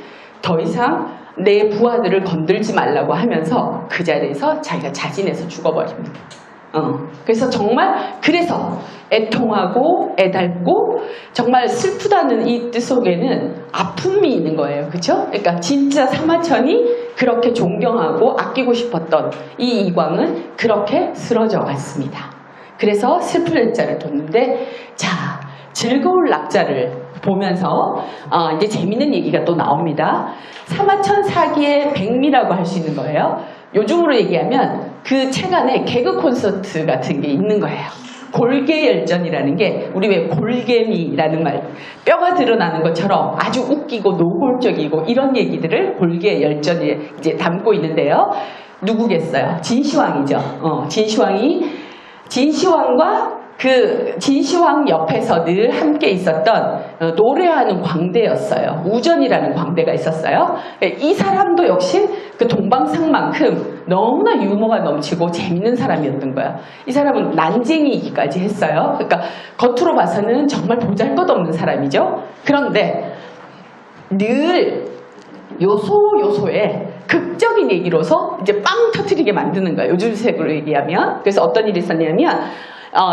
더 이상 내 부하들을 건들지 말라고 하면서 그 자리에서 자기가 자진해서 죽어버립니다. 그래서 정말 그래서 애통하고 애달고 정말 슬프다는 이 뜻 속에는 아픔이 있는 거예요. 그렇죠? 그러니까 진짜 사마천이 그렇게 존경하고 아끼고 싶었던 이 이광은 그렇게 쓰러져 갔습니다. 그래서 슬픈 자를 뒀는데 자 즐거울 낙자를 보면서 이제 재밌는 얘기가 또 나옵니다. 사마천 사기의 백미라고 할 수 있는 거예요. 요즘으로 얘기하면 그 책 안에 개그 콘서트 같은 게 있는 거예요. 골개열전이라는 게 우리 왜 골개미라는 말 뼈가 드러나는 것처럼 아주 웃기고 노골적이고 이런 얘기들을 골개열전에 이제 담고 있는데요. 누구겠어요? 진시황이죠. 진시황과 그 진시황 옆에서 늘 함께 있었던 노래하는 광대였어요. 우전이라는 광대가 있었어요. 이 사람도 역시 그 동방상만큼 너무나 유머가 넘치고 재밌는 사람이었던 거예요. 이 사람은 난쟁이기까지 했어요. 그러니까 겉으로 봐서는 정말 보잘것없는 사람이죠. 그런데 늘 요소요소에 극적인 얘기로서 이제 빵 터뜨리게 만드는 거예요. 요즘식으로 얘기하면. 그래서 어떤 일이 있었냐면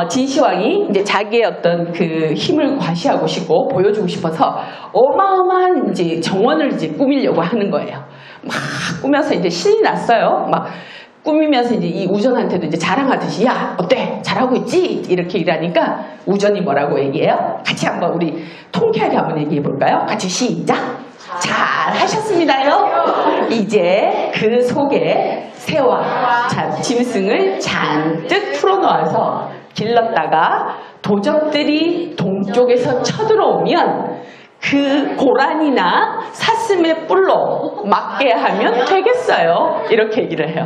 진시황이 이제 자기의 어떤 그 힘을 과시하고 싶고 보여주고 싶어서 어마어마한 이제 정원을 이제 꾸미려고 하는 거예요. 막 꾸며서 이제 신이 났어요. 막 꾸미면서 이제 이 우전한테도 이제 자랑하듯이 야 어때 잘하고 있지 이렇게 일하니까 우전이 뭐라고 얘기해요? 같이 한번 우리 통쾌하게 한번 얘기해 볼까요? 같이 시작. 잘 하셨습니다요. 이제 그 속에 새와 짐승을 잔뜩 풀어놓아서 길렀다가 도적들이 동쪽에서 쳐들어오면 그 고란이나 사슴의 뿔로 맞게 하면 되겠어요. 이렇게 얘기를 해요.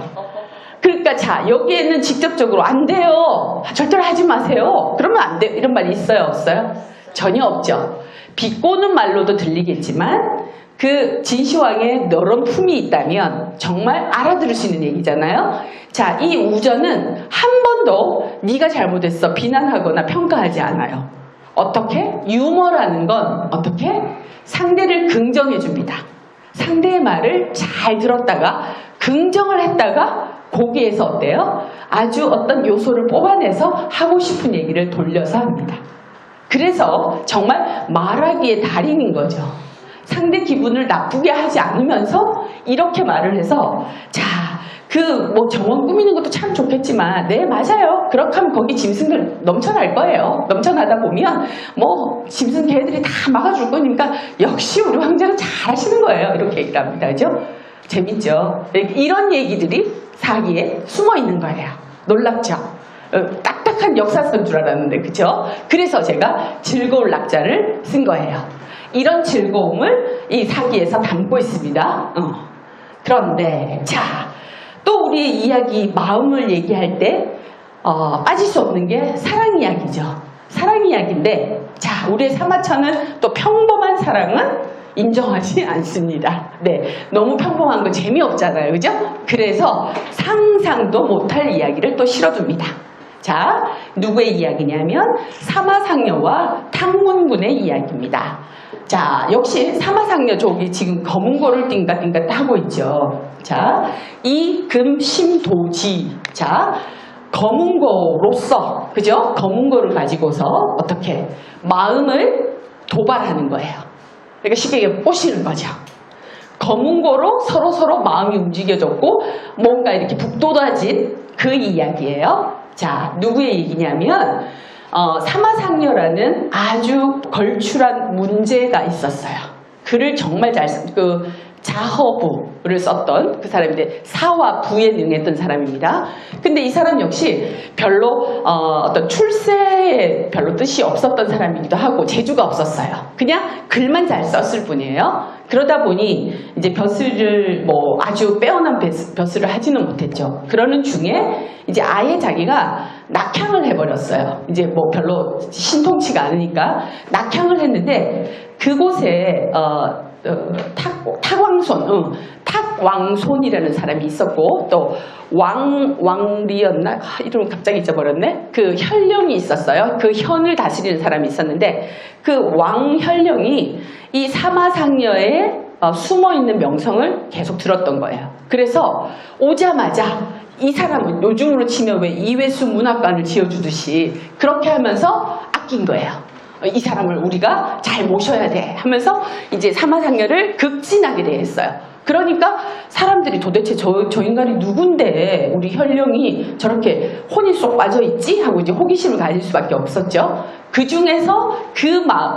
그러니까 자 여기에는 직접적으로 안 돼요. 절대로 하지 마세요. 그러면 안 돼요. 이런 말이 있어요? 없어요? 전혀 없죠. 비꼬는 말로도 들리겠지만 그 진시황의 너런 품이 있다면 정말 알아들을 수 있는 얘기잖아요. 자, 이 우전은 한 번도 네가 잘못했어 비난하거나 평가하지 않아요. 어떻게? 유머라는 건 어떻게? 상대를 긍정해 줍니다. 상대의 말을 잘 들었다가 긍정을 했다가 거기에서 어때요? 아주 어떤 요소를 뽑아내서 하고 싶은 얘기를 돌려서 합니다. 그래서 정말 말하기의 달인인 거죠. 상대 기분을 나쁘게 하지 않으면서 이렇게 말을 해서 자, 그 뭐 정원 꾸미는 것도 참 좋겠지만 네 맞아요. 그렇게 하면 거기 짐승들 넘쳐날 거예요. 넘쳐나다 보면 뭐 짐승 개들이 다 막아줄 거니까 역시 우리 황제는 잘 하시는 거예요. 이렇게 얘기를 합니다. 그죠? 재밌죠? 이런 얘기들이 사기에 숨어 있는 거예요. 놀랍죠? 딱딱한 역사서인 줄 알았는데 그죠? 그래서 제가 즐거울 낙자를 쓴 거예요. 이런 즐거움을 이 사기에서 담고 있습니다. 그런데 자, 또 우리의 이야기 마음을 얘기할 때 빠질 수 없는 게 사랑 이야기죠. 사랑 이야기인데 자, 우리의 사마천은 또 평범한 사랑은 인정하지 않습니다. 네, 너무 평범한 거 재미없잖아요. 그죠? 그래서 상상도 못할 이야기를 또 실어줍니다. 자, 누구의 이야기냐면 사마상녀와 탕문군의 이야기입니다. 자, 역시 사마상녀 저기 지금 검은고를 띵가띵가 하고 있죠. 자, 이금심도지. 자, 검은고로서, 그죠? 검은고를 가지고서 어떻게 마음을 도발하는 거예요. 그러니까 쉽게 얘기하면 꼬시는 거죠. 검은고로 서로 마음이 움직여졌고 뭔가 이렇게 북돋아진 그 이야기예요. 자, 누구의 얘기냐면 사마상녀라는 아주 걸출한 문제가 있었어요. 글을 정말 자허부를 썼던 그 사람인데 사와 부에 능했던 사람입니다. 근데 이 사람 역시 별로 어떤 출세에 별로 뜻이 없었던 사람이기도 하고 재주가 없었어요. 그냥 글만 잘 썼을 뿐이에요. 그러다 보니 이제 벼슬을 뭐 아주 빼어난 벼슬을 하지는 못했죠. 그러는 중에 이제 아예 자기가 낙향을 해버렸어요. 이제 뭐 별로 신통치가 않으니까 낙향을 했는데 그곳에 탁왕손이라는 사람이 있었고 또 왕리였나? 이름 갑자기 잊어버렸네. 그 현령이 있었어요. 그 현을 다스리는 사람이 있었는데 그 왕현령이 이 사마상녀의 숨어있는 명성을 계속 들었던 거예요. 그래서 오자마자 이 사람은 요즘으로 치면 왜 이회수 문학관을 지어주듯이 그렇게 하면서 아낀 거예요. 이 사람을 우리가 잘 모셔야 돼 하면서 이제 사마상녀를 극진하게 대했어요. 그러니까 사람들이 도대체 저 인간이 누군데 우리 현령이 저렇게 혼이 쏙 빠져있지? 하고 이제 호기심을 가질 수밖에 없었죠. 그 중에서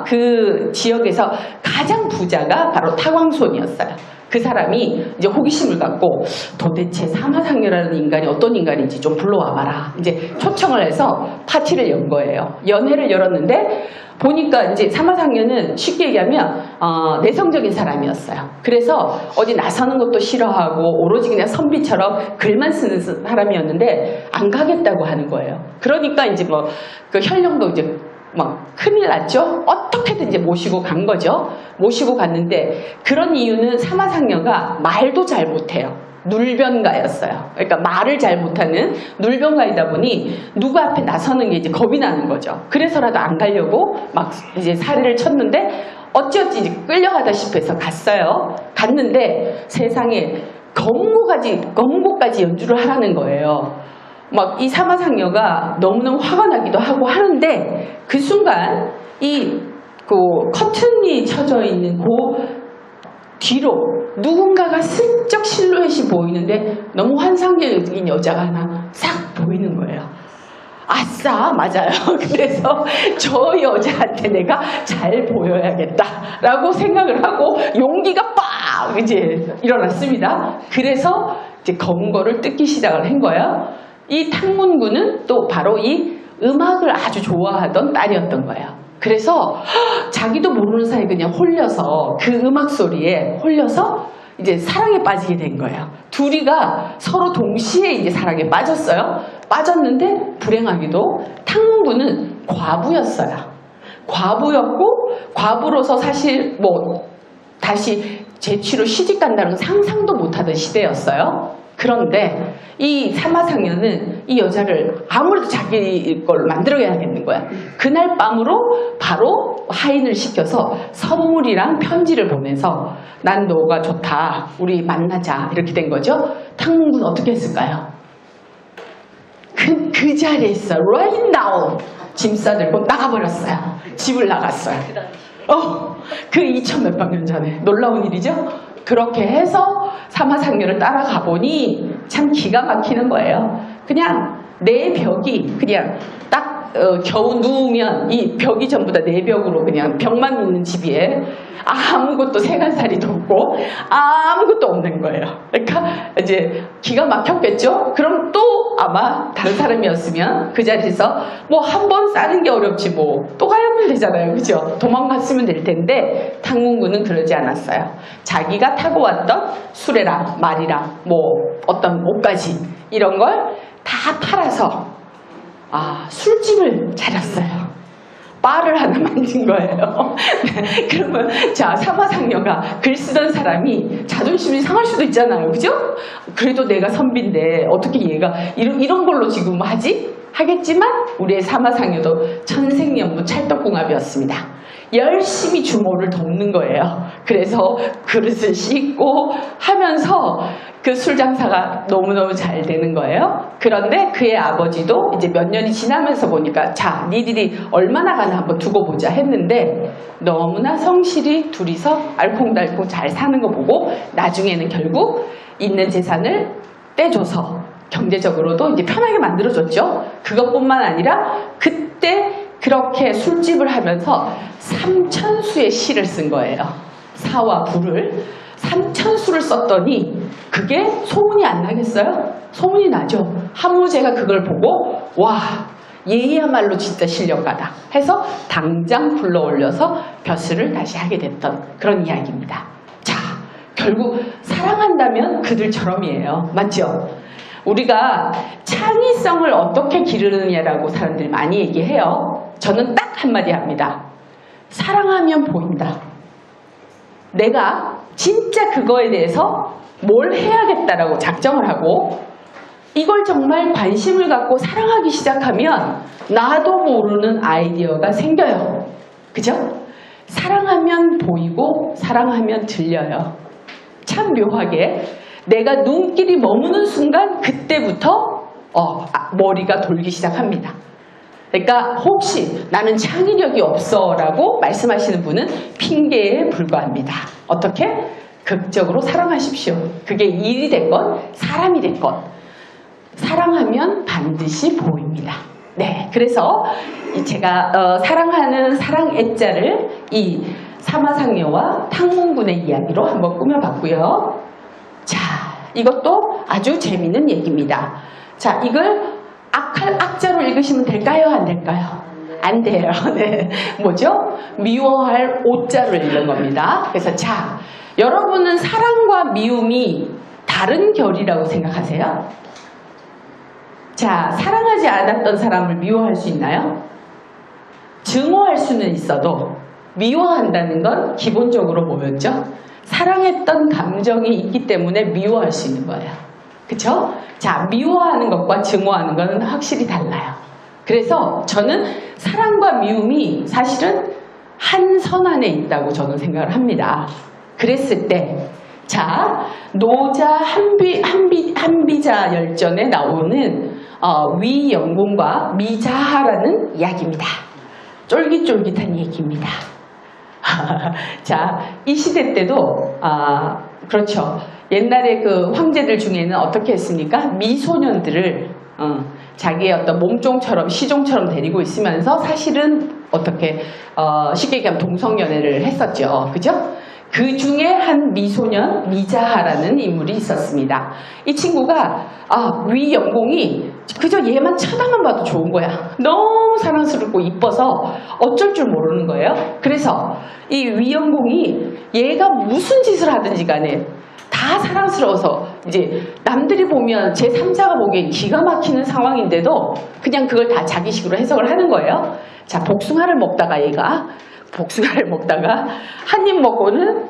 그 지역에서 가장 부자가 바로 탁왕손이었어요. 그 사람이 이제 호기심을 갖고 도대체 사마상녀라는 인간이 어떤 인간인지 좀 불러와봐라. 이제 초청을 해서 파티를 연 거예요. 연회를 열었는데 보니까 이제 사마상녀는 쉽게 얘기하면 내성적인 사람이었어요. 그래서 어디 나서는 것도 싫어하고 오로지 그냥 선비처럼 글만 쓰는 사람이었는데 안 가겠다고 하는 거예요. 그러니까 이제 뭐 그 현령도 이제 막 큰일 났죠. 어떻게든 이제 모시고 간 거죠. 모시고 갔는데 그런 이유는 사마상녀가 말도 잘 못해요. 눌변가였어요. 그러니까 말을 잘 못하는 눌변가이다 보니 누구 앞에 나서는 게 이제 겁이 나는 거죠. 그래서라도 안 가려고 막 이제 사리를 쳤는데 어찌어찌 이제 끌려가다시피 해서 갔어요. 갔는데 세상에 검고까지 연주를 하라는 거예요. 막 이 사마상녀가 너무너무 화가 나기도 하고 하는데 그 순간 그 커튼이 쳐져 있는 그 뒤로 누군가가 슬쩍 실루엣이 보이는데 너무 환상적인 여자가 하나 싹 보이는 거예요. 아싸, 맞아요. 그래서 저 여자한테 내가 잘 보여야겠다라고 생각을 하고 용기가 빡 이제 일어났습니다. 그래서 이제 검은 거를 뜯기 시작을 한 거예요. 이 탕문구는 또 바로 이 음악을 아주 좋아하던 딸이었던 거예요. 그래서 자기도 모르는 사이에 그냥 홀려서 그 음악 소리에 홀려서 이제 사랑에 빠지게 된 거예요. 둘이가 서로 동시에 이제 사랑에 빠졌어요. 빠졌는데 불행하게도 탕문구는 과부였어요. 과부였고 과부로서 사실 뭐 다시 재취로 시집 간다는 건 상상도 못하던 시대였어요. 그런데 이 사마상녀는 이 여자를 아무래도 자기 걸 만들어야겠는 거야. 그날 밤으로 바로 하인을 시켜서 선물이랑 편지를 보내서 난 너가 좋다. 우리 만나자. 이렇게 된 거죠. 탕문구는 어떻게 했을까요? 그 자리에 있어. Right now. 짐 싸들고 나가버렸어요. 집을 나갔어요. 그 2000몇 년 전에. 놀라운 일이죠? 그렇게 해서 사마상녀를 따라가 보니 참 기가 막히는 거예요. 그냥 내 벽이 그냥 딱 겨우 누우면 이 벽이 전부 다 내 벽으로 그냥 벽만 있는 집이에 아무것도 세간살이도 없고 아무것도 없는 거예요. 그러니까 이제 기가 막혔겠죠? 그럼 또 아마 다른 사람이었으면 그 자리에서 뭐 한 번 싸는 게 어렵지 뭐 또 가야만 되잖아요. 그죠? 도망갔으면 될 텐데 탕문구는 그러지 않았어요. 자기가 타고 왔던 수레랑 말이랑 뭐 어떤 옷가지 이런 걸 다 팔아서 술집을 차렸어요. 바를 하나 만든 거예요. 그러면 자 사마상녀가 글 쓰던 사람이 자존심이 상할 수도 있잖아요. 그죠? 그래도 내가 선비인데 어떻게 얘가 이런 걸로 지금 하지? 하겠지만 우리의 사마상여도 천생연분 찰떡궁합이었습니다. 열심히 주모를 돕는 거예요. 그래서 그릇을 씻고 하면서 그 술 장사가 너무너무 잘 되는 거예요. 그런데 그의 아버지도 이제 몇 년이 지나면서 보니까 자, 니들이 얼마나 가나 한번 두고 보자 했는데 너무나 성실히 둘이서 알콩달콩 잘 사는 거 보고 나중에는 결국 있는 재산을 떼줘서 경제적으로도 이제 편하게 만들어줬죠. 그것뿐만 아니라 그때 그렇게 술집을 하면서 삼천수의 시를 쓴 거예요. 사와 부를 3천수를 썼더니 그게 소문이 안 나겠어요? 소문이 나죠. 한무제가 그걸 보고 와, 얘야말로 진짜 실력가다 해서 당장 불러올려서 벼슬을 다시 하게 됐던 그런 이야기입니다. 자, 결국 사랑한다면 그들처럼이에요. 맞죠? 우리가 창의성을 어떻게 기르느냐라고 사람들이 많이 얘기해요. 저는 딱 한마디 합니다. 사랑하면 보인다. 내가 진짜 그거에 대해서 뭘 해야겠다라고 작정을 하고 이걸 정말 관심을 갖고 사랑하기 시작하면 나도 모르는 아이디어가 생겨요. 그죠? 사랑하면 보이고 사랑하면 들려요. 참 묘하게 내가 눈길이 머무는 순간 그때부터 머리가 돌기 시작합니다. 그러니까 혹시 나는 창의력이 없어 라고 말씀하시는 분은 핑계에 불과합니다. 어떻게? 극적으로 사랑하십시오. 그게 일이 됐건 사람이 됐건 사랑하면 반드시 보입니다. 네, 그래서 제가 사랑하는 사랑 애자를 이 사마상여와 탕문군의 이야기로 한번 꾸며봤고요. 자, 이것도 아주 재미있는 얘기입니다. 자, 이걸 악자로 읽으시면 될까요? 안 될까요? 안 돼요. 네. 뭐죠? 미워할 오자로 읽는 겁니다. 그래서 자, 여러분은 사랑과 미움이 다른 결이라고 생각하세요? 자, 사랑하지 않았던 사람을 미워할 수 있나요? 증오할 수는 있어도 미워한다는 건 기본적으로 뭐였죠? 사랑했던 감정이 있기 때문에 미워할 수 있는 거예요. 그쵸? 자, 미워하는 것과 증오하는 것은 확실히 달라요. 그래서 저는 사랑과 미움이 사실은 한 선 안에 있다고 저는 생각을 합니다. 그랬을 때, 자, 노자 한비자 열전에 나오는 위영공과 미자하라는 이야기입니다. 쫄깃쫄깃한 얘기입니다. 자, 이 시대 때도 그렇죠. 옛날에 그 황제들 중에는 어떻게 했습니까? 미소년들을 자기의 어떤 몸종처럼 시종처럼 데리고 있으면서 사실은 어떻게 쉽게 얘기하면 동성연애를 했었죠. 그죠? 그 중에 한 미소년 미자하라는 인물이 있었습니다. 이 친구가 위영공이 그저 얘만 쳐다만 봐도 좋은 거야. 너무 사랑스럽고 이뻐서 어쩔 줄 모르는 거예요. 그래서 이 위영공이 얘가 무슨 짓을 하든지 간에 다 사랑스러워서 이제 남들이 보면 제3자가 보기엔 기가 막히는 상황인데도 그냥 그걸 다 자기식으로 해석을 하는 거예요. 자, 복숭아를 먹다가 얘가 한 입 먹고는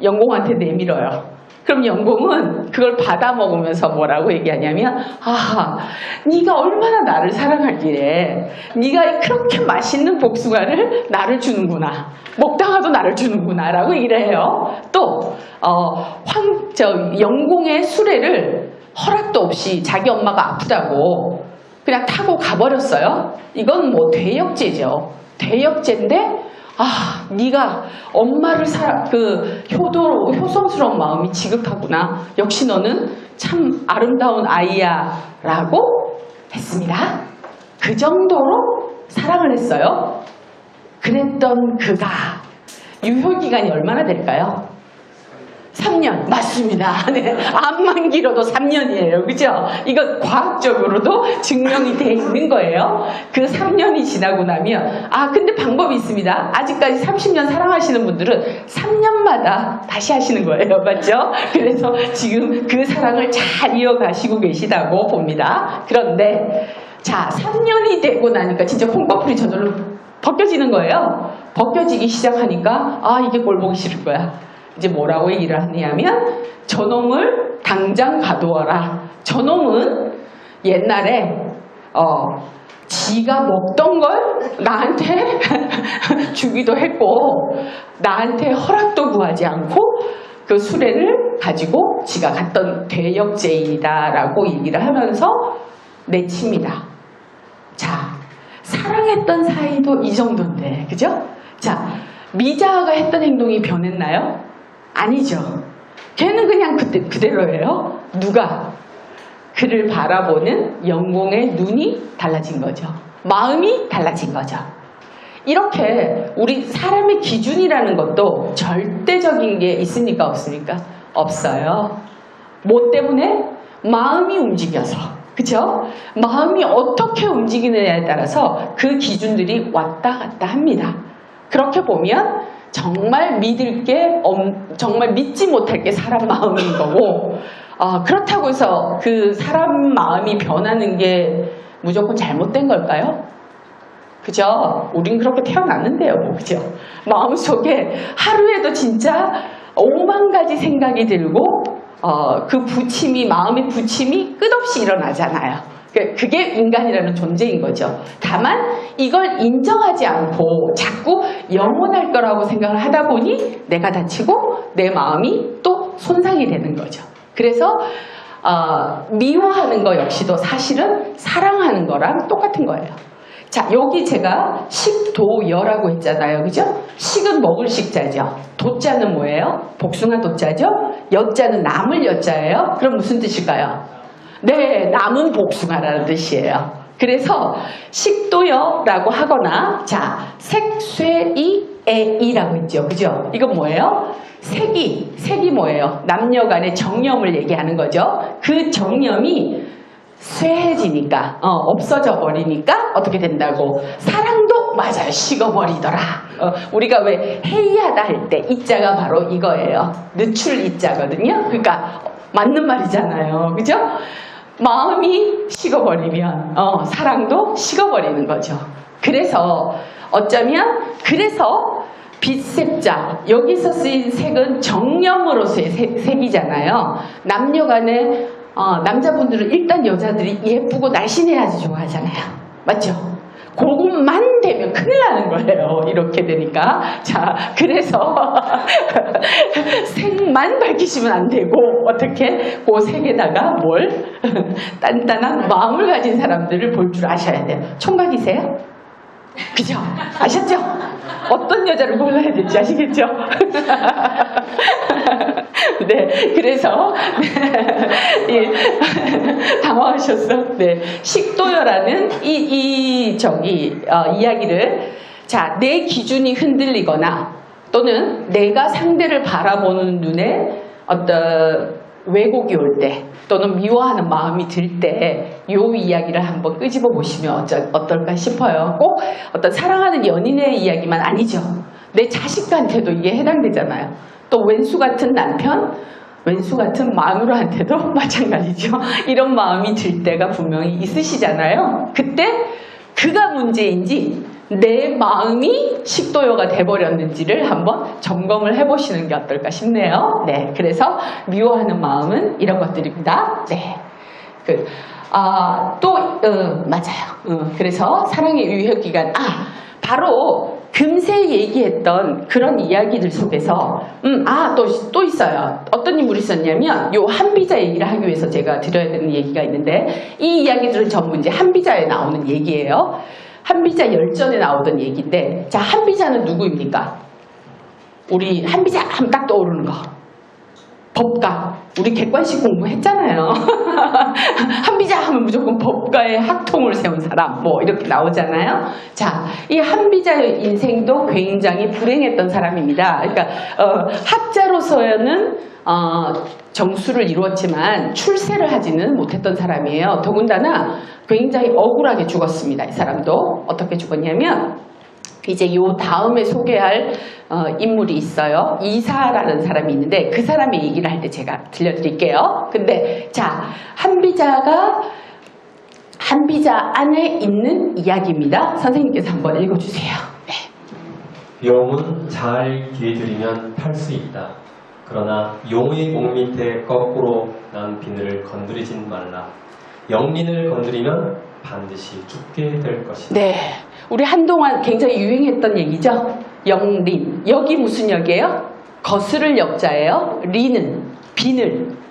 영공한테 내밀어요. 그럼 영공은 그걸 받아 먹으면서 뭐라고 얘기하냐면 네가 얼마나 나를 사랑하길래 네가 그렇게 맛있는 복숭아를 나를 주는구나. 먹다가도 나를 주는구나 라고 얘기를 해요. 또 영공의 수레를 허락도 없이 자기 엄마가 아프다고 그냥 타고 가버렸어요. 이건 뭐 대역죄죠. 대역죄인데 네가 엄마를 효성스러운 마음이 지극하구나. 역시 너는 참 아름다운 아이야 라고 했습니다. 그 정도로 사랑을 했어요. 그랬던 그가 유효기간이 얼마나 될까요? 3년. 맞습니다. 네. 암만 길어도 3년이에요. 그죠? 이거 과학적으로도 증명이 돼 있는 거예요. 그 3년이 지나고 나면 근데 방법이 있습니다. 아직까지 30년 사랑하시는 분들은 3년마다 다시 하시는 거예요. 맞죠? 그래서 지금 그 사랑을 잘 이어가시고 계시다고 봅니다. 그런데 자, 3년이 되고 나니까 진짜 콩꺼풀이 저절로 벗겨지는 거예요. 벗겨지기 시작하니까 이게 꼴 보기 싫은 거야. 이제 뭐라고 얘기를 하냐면 저놈을 당장 가두어라. 저놈은 옛날에 지가 먹던 걸 나한테 주기도 했고 나한테 허락도 구하지 않고 그 수레를 가지고 지가 갔던 대역죄인이다라고 얘기를 하면서 내칩니다. 자, 사랑했던 사이도 이 정도인데, 그죠? 자, 미자가 했던 행동이 변했나요? 아니죠. 걔는 그냥 그대로예요. 누가? 그를 바라보는 영공의 눈이 달라진 거죠. 마음이 달라진 거죠. 이렇게 우리 사람의 기준이라는 것도 절대적인 게 있습니까? 없습니까? 없어요. 뭐 때문에? 마음이 움직여서. 그죠? 마음이 어떻게 움직이느냐에 따라서 그 기준들이 왔다 갔다 합니다. 그렇게 보면 정말 정말 믿지 못할 게 사람 마음인 거고, 그렇다고 해서 그 사람 마음이 변하는 게 무조건 잘못된 걸까요? 그죠? 우린 그렇게 태어났는데요, 뭐, 그죠? 마음속에 하루에도 진짜 5만 가지 생각이 들고, 그 마음의 부침이 끝없이 일어나잖아요. 그게 인간이라는 존재인 거죠. 다만 이걸 인정하지 않고 자꾸 영원할 거라고 생각을 하다 보니 내가 다치고 내 마음이 또 손상이 되는 거죠. 그래서 미워하는 거 역시도 사실은 사랑하는 거랑 똑같은 거예요. 자, 여기 제가 식도여라고 했잖아요. 그죠? 식은 먹을 식자죠. 도자는 뭐예요? 복숭아 도자죠? 여자는 남을 여자예요? 그럼 무슨 뜻일까요? 네, 남은 복숭아라는 뜻이에요. 그래서 식도여라고 하거나, 자, 색쇠이애이라고 했죠. 그죠? 이건 뭐예요? 색이 뭐예요? 남녀 간의 정념을 얘기하는 거죠. 그 정념이 쇠해지니까, 없어져 버리니까 어떻게 된다고? 사랑도 맞아요. 식어버리더라. 우리가 왜 해이하다 할 때 이자가 바로 이거예요. 늦출 이자거든요. 그러니까 맞는 말이잖아요. 그죠? 마음이 식어버리면 사랑도 식어버리는 거죠. 그래서 어쩌면 빛색자, 여기서 쓰인 색은 정념으로서의 색이잖아요. 남녀 간에 남자분들은 일단 여자들이 예쁘고 날씬해야지 좋아하잖아요. 맞죠? 그것만 되면 큰일 나는 거예요. 이렇게 되니까. 자, 그래서 색만 밝히시면 안 되고 어떻게 그 색에다가 단단한 마음을 가진 사람들을 볼 줄 아셔야 돼요. 총각이세요? 그죠? 아셨죠? 어떤 여자를 골라야 될지 아시겠죠? 네, 그래서 당황하셨어. 네, 식도여라는 이야기를 내 기준이 흔들리거나 또는 내가 상대를 바라보는 눈에 어떤 왜곡이 올 때 또는 미워하는 마음이 들 때 이 이야기를 한번 끄집어 보시면 어떨까 싶어요. 꼭 어떤 사랑하는 연인의 이야기만 아니죠. 내 자식한테도 이게 해당되잖아요. 또 왼수 같은 남편, 왼수 같은 마누라한테도 마찬가지죠. 이런 마음이 들 때가 분명히 있으시잖아요. 그때 그가 문제인지 내 마음이 식도여가 돼버렸는지를 한번 점검을 해보시는 게 어떨까 싶네요. 네, 그래서 미워하는 마음은 이런 것들입니다. 네, 맞아요. 그래서 사랑의 유효기간, 바로 금세 얘기했던 그런 이야기들 속에서 또 있어요. 어떤 인물이 있었냐면 요 한비자 얘기를 하기 위해서 제가 드려야 되는 얘기가 있는데, 이 이야기들은 전부 이제 한비자에 나오는 얘기예요. 한비자 열전에 나오던 얘기인데, 자, 한비자는 누구입니까? 우리 한비자 하면 딱 떠오르는 거. 법가. 우리 객관식 공부했잖아요. 한비자 하면 무조건 법가의 학통을 세운 사람, 이렇게 나오잖아요. 자, 이 한비자의 인생도 굉장히 불행했던 사람입니다. 그러니까, 학자로서는, 정수를 이루었지만 출세를 하지는 못했던 사람이에요. 더군다나 굉장히 억울하게 죽었습니다. 이 사람도. 어떻게 죽었냐면, 이제 요 다음에 소개할 인물이 있어요. 이사라는 사람이 있는데 그 사람의 얘기를 할 때 제가 들려드릴게요. 근데 자, 한비자 안에 있는 이야기입니다. 선생님께서 한번 읽어주세요. 네. 용은 잘 길들이면 탈 수 있다. 그러나 용의 목 밑에 거꾸로 난 비늘을 건드리진 말라. 영린을 건드리면 반드시 죽게 될 것이다. 네. 우리 한동안 굉장히 유행했던 얘기죠. 영린. 여기 무슨 역이에요? 거스를 역자예요. 리는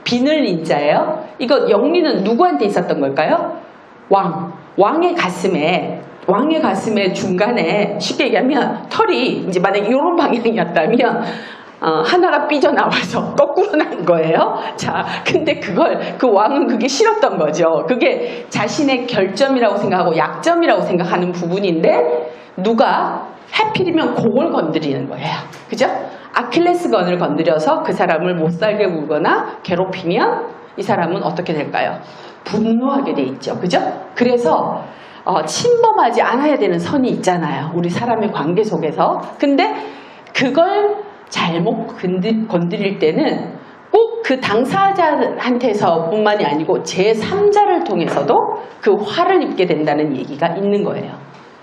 비늘 인자예요. 이거 영리는 누구한테 있었던 걸까요? 왕의 가슴에 중간에 쉽게 얘기하면 털이 이제 만약에 이런 방향이었다면 하나가 삐져나와서 거꾸로 난 거예요. 자, 근데 그 왕은 그게 싫었던 거죠. 그게 자신의 결점이라고 생각하고 약점이라고 생각하는 부분인데 누가 하필이면 그걸 건드리는 거예요. 그죠? 아킬레스건을 건드려서 그 사람을 못 살게 굴거나 괴롭히면 이 사람은 어떻게 될까요? 분노하게 돼 있죠. 그죠? 그래서 침범하지 않아야 되는 선이 있잖아요. 우리 사람의 관계 속에서. 근데 그걸 잘못 건드릴 때는 꼭 그 당사자한테서 뿐만이 아니고 제3자를 통해서도 그 화를 입게 된다는 얘기가 있는 거예요.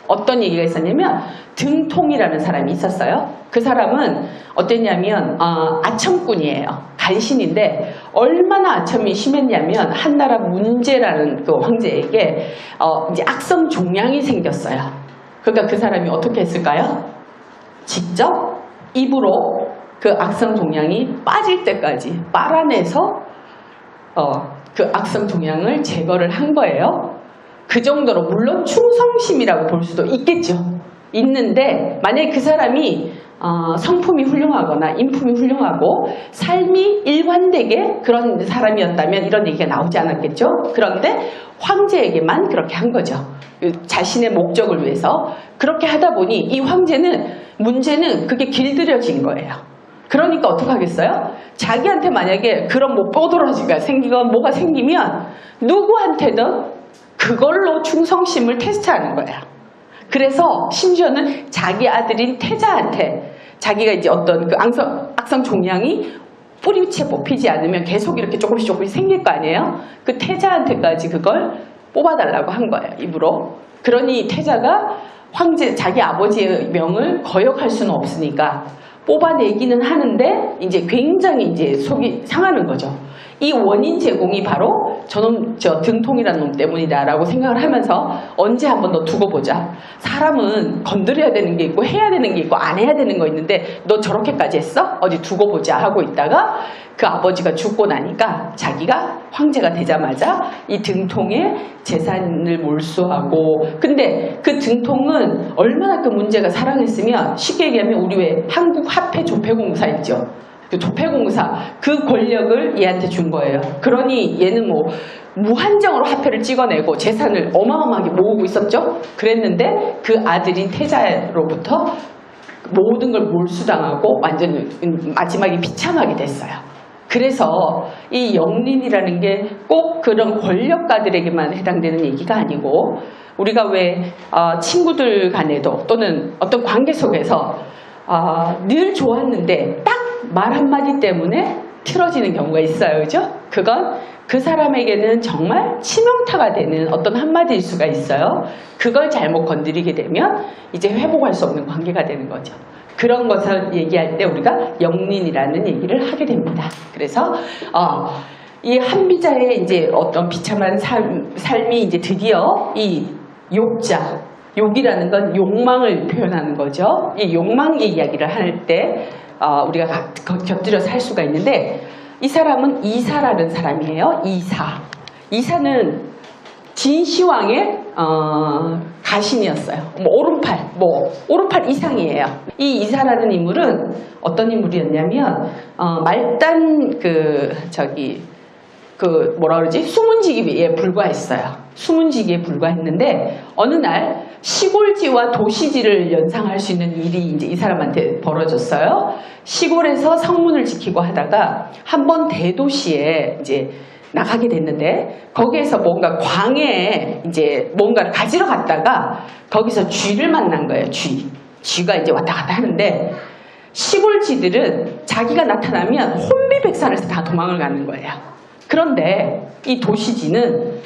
어떤 얘기가 있었냐면 등통이라는 사람이 있었어요. 그 사람은 어땠냐면 아첨꾼이에요. 간신인데 얼마나 아첨이 심했냐면 한나라 문제라는 그 황제에게 이제 악성 종양이 생겼어요. 그러니까 그 사람이 어떻게 했을까요? 직접 입으로 그 악성 종양이 빠질 때까지 빨아내서 그 악성 종양을 제거를 한 거예요. 그 정도로 물론 충성심이라고 볼 수도 있겠죠. 있는데 만약에 그 사람이 성품이 훌륭하거나 인품이 훌륭하고 삶이 일관되게 그런 사람이었다면 이런 얘기가 나오지 않았겠죠. 그런데 황제에게만 그렇게 한 거죠. 자신의 목적을 위해서 그렇게 하다 보니 이 문제는 그게 길들여진 거예요. 그러니까 어떡하겠어요? 자기한테 만약에 그런 뭐 뽀드러지가 생기건 뭐가 생기면 누구한테든 그걸로 충성심을 테스트하는 거야. 그래서 심지어는 자기 아들인 태자한테 자기가 이제 어떤 그 악성 종양이 뿌리채 뽑히지 않으면 계속 이렇게 조금씩 생길 거 아니에요? 그 태자한테까지 그걸 뽑아달라고 한 거예요, 입으로. 그러니 태자가 자기 아버지의 명을 거역할 수는 없으니까 뽑아내기는 하는데 이제 굉장히 이제 속이 상하는 거죠. 이 원인 제공이 바로 저 등통이라는 놈 때문이다라고 생각을 하면서 언제 한번 너 두고 보자. 사람은 건드려야 되는 게 있고 해야 되는 게 있고 안 해야 되는 거 있는데 너 저렇게까지 했어? 어디 두고 보자 하고 있다가 그 아버지가 죽고 나니까 자기가 황제가 되자마자 이 등통에 재산을 몰수하고 근데 그 등통은 얼마나 그 문제가 사랑했으면 쉽게 얘기하면 우리 왜 한국화폐조폐공사 있죠. 그 조폐공사 그 권력을 얘한테 준 거예요. 그러니 얘는 뭐 무한정으로 화폐를 찍어내고 재산을 어마어마하게 모으고 있었죠. 그랬는데 그 아들인 태자로부터 모든 걸 몰수당하고 완전 마지막에 비참하게 됐어요. 그래서 이 영린이라는 게 꼭 그런 권력가들에게만 해당되는 얘기가 아니고 우리가 왜 친구들 간에도 또는 어떤 관계 속에서 늘 좋았는데 딱 말 한마디 때문에 틀어지는 경우가 있어요. 그죠? 그건 그 사람에게는 정말 치명타가 되는 어떤 한마디일 수가 있어요. 그걸 잘못 건드리게 되면 이제 회복할 수 없는 관계가 되는 거죠. 그런 것을 얘기할 때 우리가 영린이라는 얘기를 하게 됩니다. 그래서 이 한비자의 이제 어떤 비참한 삶이 이제 드디어 이 욕이라는 건 욕망을 표현하는 거죠. 이 욕망의 이야기를 할 때 우리가 곁들여서 할 수가 있는데 이 사람은 이사라는 사람이에요. 이사는 진시황의 가신이었어요. 오른팔 이상이에요. 이 이사라는 인물은 어떤 인물이었냐면 말단 수문지기에 불과했어요. 수문지기에 불과했는데 어느 날 시골지와 도시지를 연상할 수 있는 일이 이제 이 사람한테 벌어졌어요. 시골에서 성문을 지키고 하다가 한번 대도시에 이제 나가게 됐는데 거기에서 뭔가 광해에 이제 뭔가를 가지러 갔다가 거기서 쥐를 만난 거예요. 쥐가 이제 왔다 갔다 하는데 시골쥐들은 자기가 나타나면 혼비백산해서 다 도망을 가는 거예요. 그런데 이 도시쥐는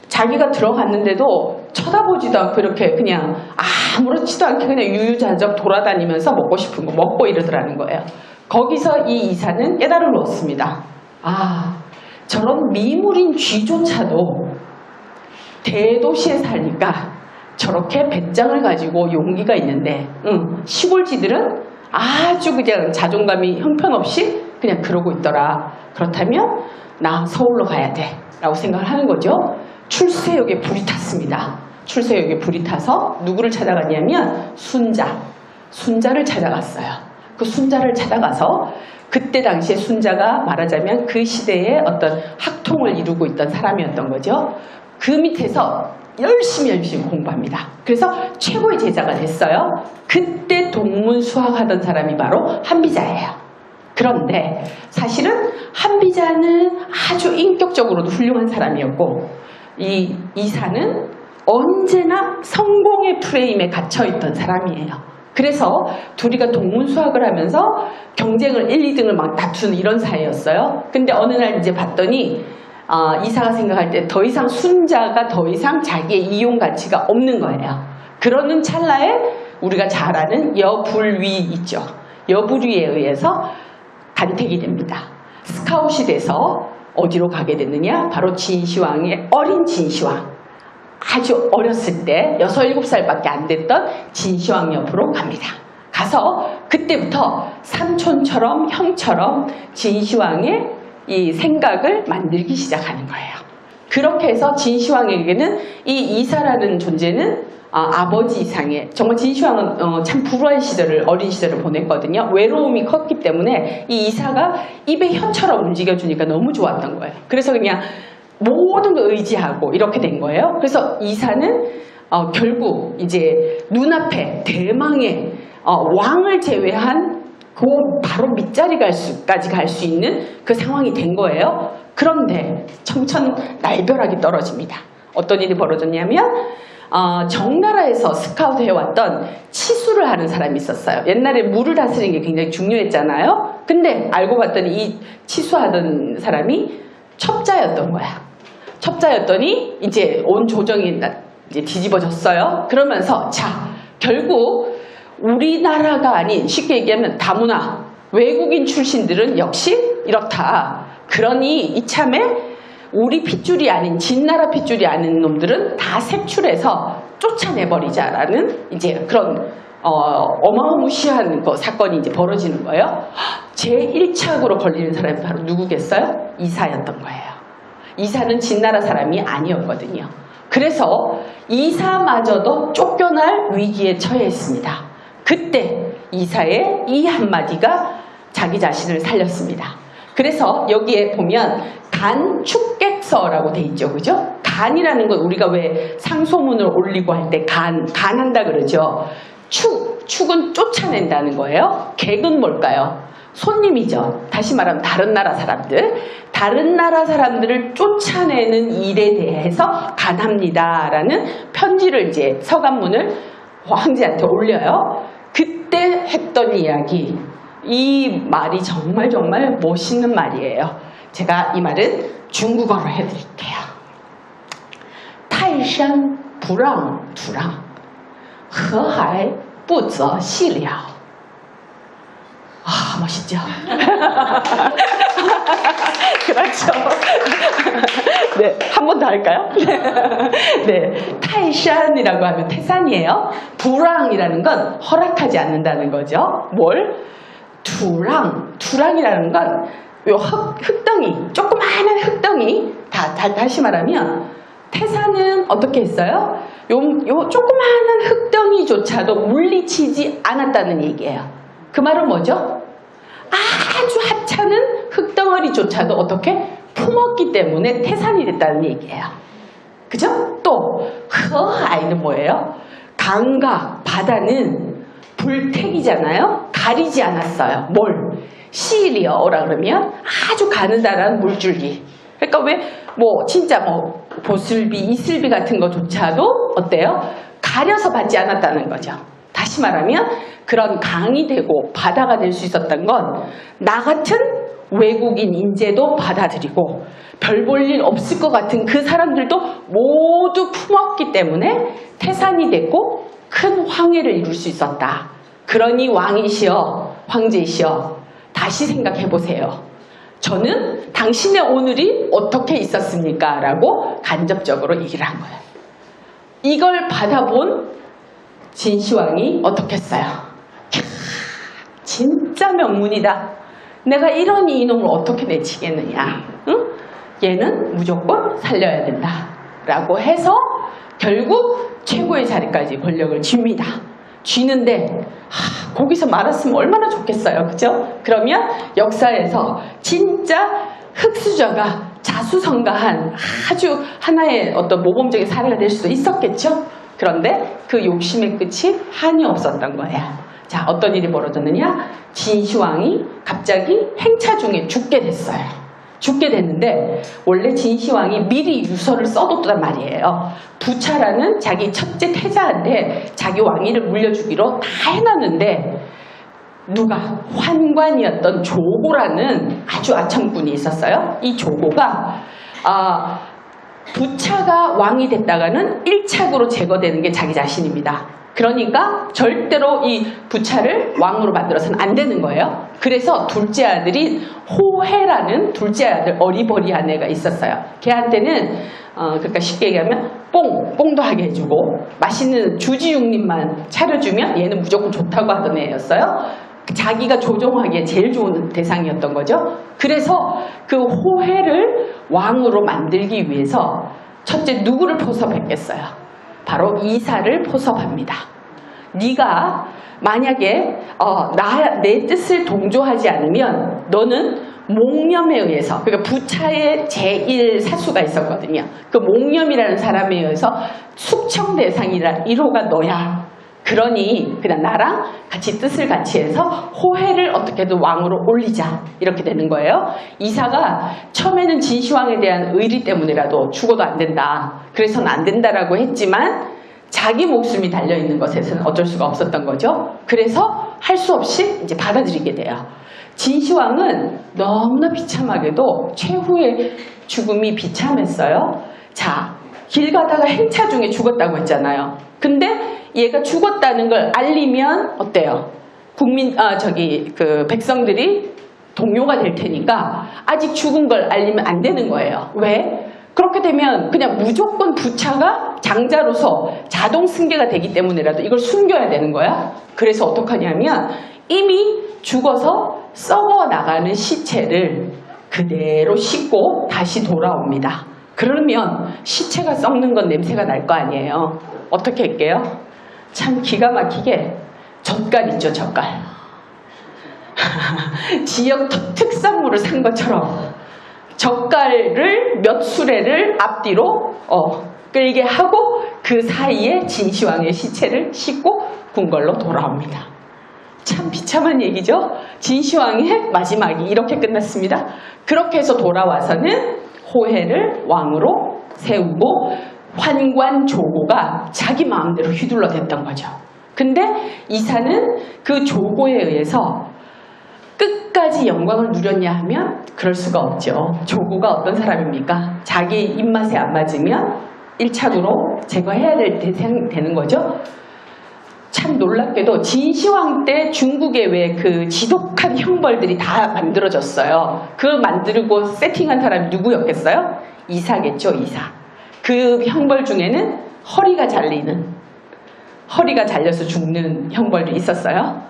자기가 들어갔는데도 쳐다보지도 않고 이렇게 그냥 아무렇지도 않게 그냥 유유자적 돌아다니면서 먹고 싶은 거 먹고 이러더라는 거예요. 거기서 이 이사는 깨달음을 얻습니다. 저런 미물인 쥐조차도 대도시에 사니까 저렇게 배짱을 가지고 용기가 있는데 시골지들은 아주 그냥 자존감이 형편없이 그냥 그러고 있더라. 그렇다면 나 서울로 가야 돼 라고 생각을 하는 거죠. 출세역에 불이 탔습니다. 출세역에 불이 타서 누구를 찾아갔냐면 순자를 찾아갔어요. 그 순자를 찾아가서 그때 당시에 순자가 말하자면 그 시대에 어떤 학통을 이루고 있던 사람이었던 거죠. 그 밑에서 열심히 공부합니다. 그래서 최고의 제자가 됐어요. 그때 동문수학하던 사람이 바로 한비자예요. 그런데 사실은 한비자는 아주 인격적으로도 훌륭한 사람이었고 이 이사는 언제나 성공의 프레임에 갇혀있던 사람이에요. 그래서 둘이가 동문수학을 하면서 경쟁을 1, 2등을 막 다투는 이런 사이였어요. 근데 어느 날 이제 봤더니 이사가 생각할 때 더 이상 순자가 더 이상 자기의 이용 가치가 없는 거예요. 그러는 찰나에 우리가 잘 아는 여불위 있죠. 여불위에 의해서 단택이 됩니다. 스카웃이 돼서 어디로 가게 됐느냐? 바로 진시황의 어린 진시황. 아주 어렸을 때 6, 7살밖에 안 됐던 진시황 옆으로 갑니다. 가서 그때부터 삼촌처럼 형처럼 진시황의 이 생각을 만들기 시작하는 거예요. 그렇게 해서 진시황에게는 이 이사라는 존재는 아버지 이상의 정말 진시황은 참 불우한 시절을 어린 시절을 보냈거든요. 외로움이 컸기 때문에 이 이사가 입에 혀처럼 움직여주니까 너무 좋았던 거예요. 그래서 그냥 모든 걸 의지하고 이렇게 된 거예요. 그래서 이사는 결국 이제 눈앞에 대망의 왕을 제외한 그 바로 밑자리 까지 갈 수 있는 그 상황이 된 거예요. 그런데 청천날벼락이 떨어집니다. 어떤 일이 벌어졌냐면 정나라에서 스카우트 해왔던 치수를 하는 사람이 있었어요. 옛날에 물을 다스리는 게 굉장히 중요했잖아요. 근데 알고 봤더니 이 치수하던 사람이 첩자였던 거야. 첩자였더니 이제 온 조정이 이제 뒤집어졌어요. 그러면서 자 결국 우리나라가 아닌 쉽게 얘기하면 다문화 외국인 출신들은 역시 이렇다. 그러니 이참에 우리 핏줄이 아닌 진나라 핏줄이 아닌 놈들은 다 색출해서 쫓아내버리자라는 이제 그런 어마무시한 사건이 이제 벌어지는 거예요. 제1착으로 걸리는 사람이 바로 누구겠어요? 이사였던 거예요. 이사는 진나라 사람이 아니었거든요. 그래서 이사마저도 쫓겨날 위기에 처해 있습니다. 그때 이사의 이 한마디가 자기 자신을 살렸습니다. 그래서 여기에 보면 간축객서라고 돼 있죠. 그죠? 간이라는 건 우리가 왜 상소문을 올리고 할 때 간한다 그러죠. 축은 쫓아낸다는 거예요. 객은 뭘까요? 손님이죠. 다시 말하면 다른 나라 사람들을 쫓아내는 일에 대해서 간합니다라는 편지를 이제 서간문을 황제한테 올려요. 그때 했던 이야기, 이 말이 정말 멋있는 말이에요. 제가 이 말은 중국어로 해드릴게요. 泰山不让土让，河海不择细了。 멋있죠? 그렇죠. 네, 한 번 더 할까요? 네, 타이샨이라고 하면 태산이에요. 부랑이라는 건 허락하지 않는다는 거죠. 뭘? 두랑이라는 건 요 흙덩이, 조그마한 흙덩이, 다시 말하면 태산은 어떻게 했어요? 요 조그마한 흙덩이조차도 물리치지 않았다는 얘기예요. 그 말은 뭐죠? 아주 하찮은 흙덩어리조차도 어떻게 품었기 때문에 태산이 됐다는 얘기예요. 그죠? 또 허하이는 뭐예요? 강과 바다는 불택이잖아요. 가리지 않았어요. 뭘? 시리어라 그러면 아주 가느다란 물줄기. 그러니까 왜 진짜 보슬비, 이슬비 같은 거조차도 어때요? 가려서 받지 않았다는 거죠. 다시 말하면 그런 강이 되고 바다가 될 수 있었던 건 나 같은 외국인 인재도 받아들이고 별 볼 일 없을 것 같은 그 사람들도 모두 품었기 때문에 태산이 됐고 큰 황해를 이룰 수 있었다. 그러니 왕이시여, 황제이시여, 다시 생각해 보세요. 저는 당신의 오늘이 어떻게 있었습니까? 라고 간접적으로 얘기를 한 거예요. 이걸 받아본 진시황이 어떻게 했어요? 진짜 명문이다. 내가 이런 이놈을 어떻게 내치겠느냐. 응? 얘는 무조건 살려야 된다. 라고 해서 결국 최고의 자리까지 권력을 쥡니다. 쥐는데 거기서 말았으면 얼마나 좋겠어요. 그죠? 그러면 역사에서 진짜 흑수저가 자수성가한 아주 하나의 어떤 모범적인 사례가 될 수도 있었겠죠? 그런데 그 욕심의 끝이 한이 없었던 거야. 자, 어떤 일이 벌어졌느냐? 진시황이 갑자기 행차 중에 죽게 됐어요. 죽게 됐는데 원래 진시황이 미리 유서를 써뒀단 말이에요. 부차라는 자기 첫째 태자한테 자기 왕위를 물려주기로 다 해놨는데 누가 환관이었던 조고라는 아주 아첨꾼이 있었어요. 이 조고가 부차가 왕이 됐다가는 1착으로 제거되는 게 자기 자신입니다. 그러니까 절대로 이 부차를 왕으로 만들어서는 안 되는 거예요. 그래서 둘째 아들인 호해라는 둘째 아들 어리버리한 애가 있었어요. 걔한테는 그러니까 쉽게 얘기하면 뽕도 하게 해주고 맛있는 주지육림만 차려주면 얘는 무조건 좋다고 하던 애였어요. 자기가 조종하기에 제일 좋은 대상이었던 거죠. 그래서 그 호해를 왕으로 만들기 위해서 첫째 누구를 포섭했겠어요? 바로 이사를 포섭합니다. 네가 만약에 내 뜻을 동조하지 않으면 너는 몽념에 의해서, 그러니까 부차의 제1사수가 있었거든요. 그 몽념이라는 사람에 의해서 숙청 대상이라 1호가 너야. 그러니 그냥 나랑 같이 뜻을 같이 해서 호해를 어떻게든 왕으로 올리자. 이렇게 되는 거예요. 이사가 처음에는 진시황에 대한 의리 때문이라도 죽어도 안 된다. 그래서는 안 된다라고 했지만 자기 목숨이 달려있는 것에서는 어쩔 수가 없었던 거죠. 그래서 할 수 없이 이제 받아들이게 돼요. 진시황은 너무나 비참하게도 최후의 죽음이 비참했어요. 자, 길 가다가 행차 중에 죽었다고 했잖아요. 근데 얘가 죽었다는 걸 알리면 어때요? 백성들이 동요가 될 테니까 아직 죽은 걸 알리면 안 되는 거예요. 왜? 그렇게 되면 그냥 무조건 부차가 장자로서 자동 승계가 되기 때문이라도 이걸 숨겨야 되는 거야. 그래서 어떡하냐면 이미 죽어서 썩어 나가는 시체를 그대로 싣고 다시 돌아옵니다. 그러면 시체가 썩는 건 냄새가 날 거 아니에요. 어떻게 할게요? 참 기가 막히게 젓갈 있죠, 젓갈. 지역 특산물을 산 것처럼 젓갈을 몇 수레를 앞뒤로 끌게 하고 그 사이에 진시황의 시체를 싣고 궁궐로 돌아옵니다. 참 비참한 얘기죠. 진시황의 마지막이 이렇게 끝났습니다. 그렇게 해서 돌아와서는 호해를 왕으로 세우고 환관 조고가 자기 마음대로 휘둘러 댔던 거죠. 근데 이사는 그 조고에 의해서 끝까지 영광을 누렸냐 하면 그럴 수가 없죠. 조고가 어떤 사람입니까? 자기 입맛에 안 맞으면 1착으로 제거해야 될 대상이 되는 거죠. 참 놀랍게도 진시황 때 중국에 왜 그 지독한 형벌들이 다 만들어졌어요. 그 만들고 세팅한 사람이 누구였겠어요? 이사겠죠, 이사. 그 형벌 중에는 허리가 잘려서 죽는 형벌도 있었어요.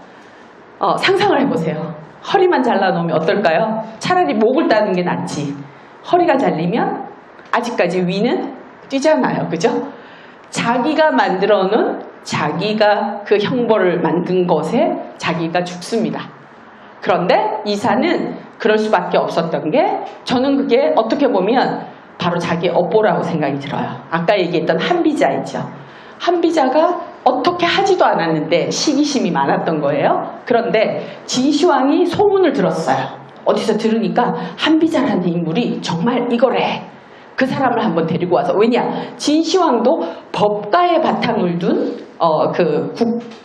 상상을 해보세요. 허리만 잘라놓으면 어떨까요? 차라리 목을 따는 게 낫지. 허리가 잘리면 아직까지 위는 뛰잖아요. 그죠? 자기가 만들어놓은 자기가 그 형벌을 만든 것에 자기가 죽습니다. 그런데 이사는 그럴 수밖에 없었던 게 저는 그게 어떻게 보면 바로 자기의 업보라고 생각이 들어요. 아까 얘기했던 한비자 있죠. 한비자가 어떻게 하지도 않았는데 시기심이 많았던 거예요. 그런데 진시황이 소문을 들었어요. 어디서 들으니까 한비자라는 인물이 정말 이거래. 그 사람을 한번 데리고 와서, 왜냐? 진시황도 법가의 바탕을 둔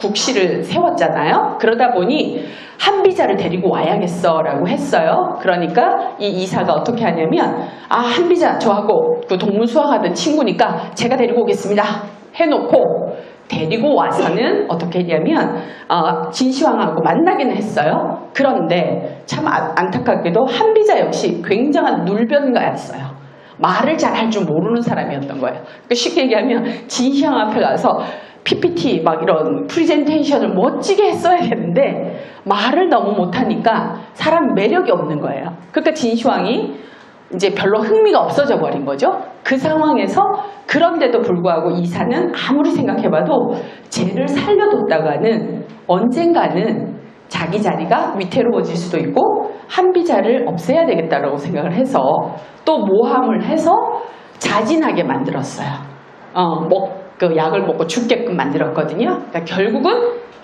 국시를 세웠잖아요. 그러다 보니 한비자를 데리고 와야겠어 라고 했어요. 그러니까 이 이사가 어떻게 하냐면 한비자 저하고 그 동문 수학하던 친구니까 제가 데리고 오겠습니다 해놓고 데리고 와서는 어떻게 했냐면 진시황하고 만나기는 했어요. 그런데 참 안타깝게도 한비자 역시 굉장한 눌변가였어요. 말을 잘 할 줄 모르는 사람이었던 거예요. 그러니까 쉽게 얘기하면 진시황 앞에 가서 PPT 막 이런 프레젠테이션을 멋지게 했어야 되는데 말을 너무 못하니까 사람 매력이 없는 거예요. 그러니까 진시황이 이제 별로 흥미가 없어져 버린 거죠. 그 상황에서 그런데도 불구하고 이사는 아무리 생각해봐도 쟤를 살려뒀다가는 언젠가는 자기 자리가 위태로워질 수도 있고 한비자를 없애야 되겠다라고 생각을 해서 또 모함을 해서 자진하게 만들었어요. 그 약을 먹고 죽게끔 만들었거든요. 그러니까 결국은